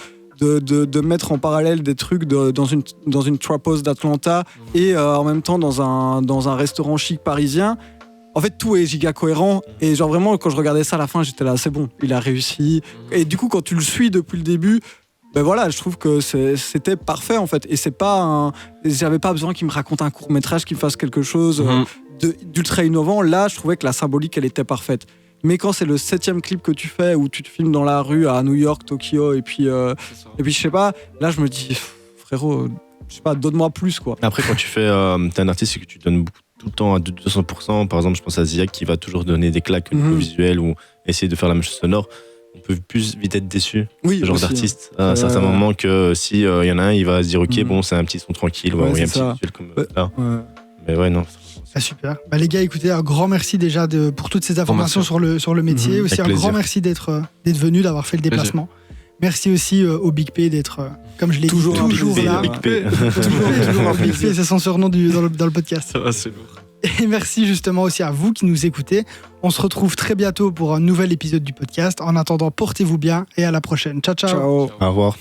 mettre en parallèle des trucs dans une trap house d'Atlanta et en même temps dans un restaurant chic parisien. En fait, tout est giga cohérent. Et genre vraiment, quand je regardais ça à la fin, j'étais là, c'est bon, il a réussi. Et du coup, quand tu le suis depuis le début, ben voilà, je trouve que c'était parfait en fait. Et c'est pas j'avais pas besoin qu'il me raconte un court-métrage, qu'il me fasse quelque chose d'ultra innovant. Là, je trouvais que la symbolique, elle était parfaite. Mais quand c'est le 7e clip que tu fais où tu te filmes dans la rue à New York, Tokyo, et puis je sais pas, là je me dis, frérot, je sais pas, donne-moi plus quoi. Après, quand tu fais, t'es un artiste et que tu donnes tout le temps à 200%, par exemple, je pense à Ziak qui va toujours donner des claques au niveau visuel ou essayer de faire la même chose sonore, on peut plus vite être déçu, Oui, ce genre aussi, d'artiste, à un certain moment, que si y en a un, il va se dire, ok, bon, c'est un petit son tranquille, on va envoyer un c'est petit ça. visuel comme Ouais. là. Ouais. Mais ouais, non. Ah, super. Bah, les gars, écoutez, un grand merci déjà pour toutes ces informations sur le métier. Aussi, Avec un plaisir. grand merci d'être venu, d'avoir fait le déplacement. Merci aussi au Big P d'être, comme je l'ai dit, Toujours un toujours Big P, là. le Big P. toujours un Big P, c'est son surnom dans le podcast. Ça va, c'est lourd. Et merci justement aussi à vous qui nous écoutez. On se retrouve très bientôt pour un nouvel épisode du podcast. En attendant, portez-vous bien et à la prochaine. Ciao, ciao. Ciao. Au revoir.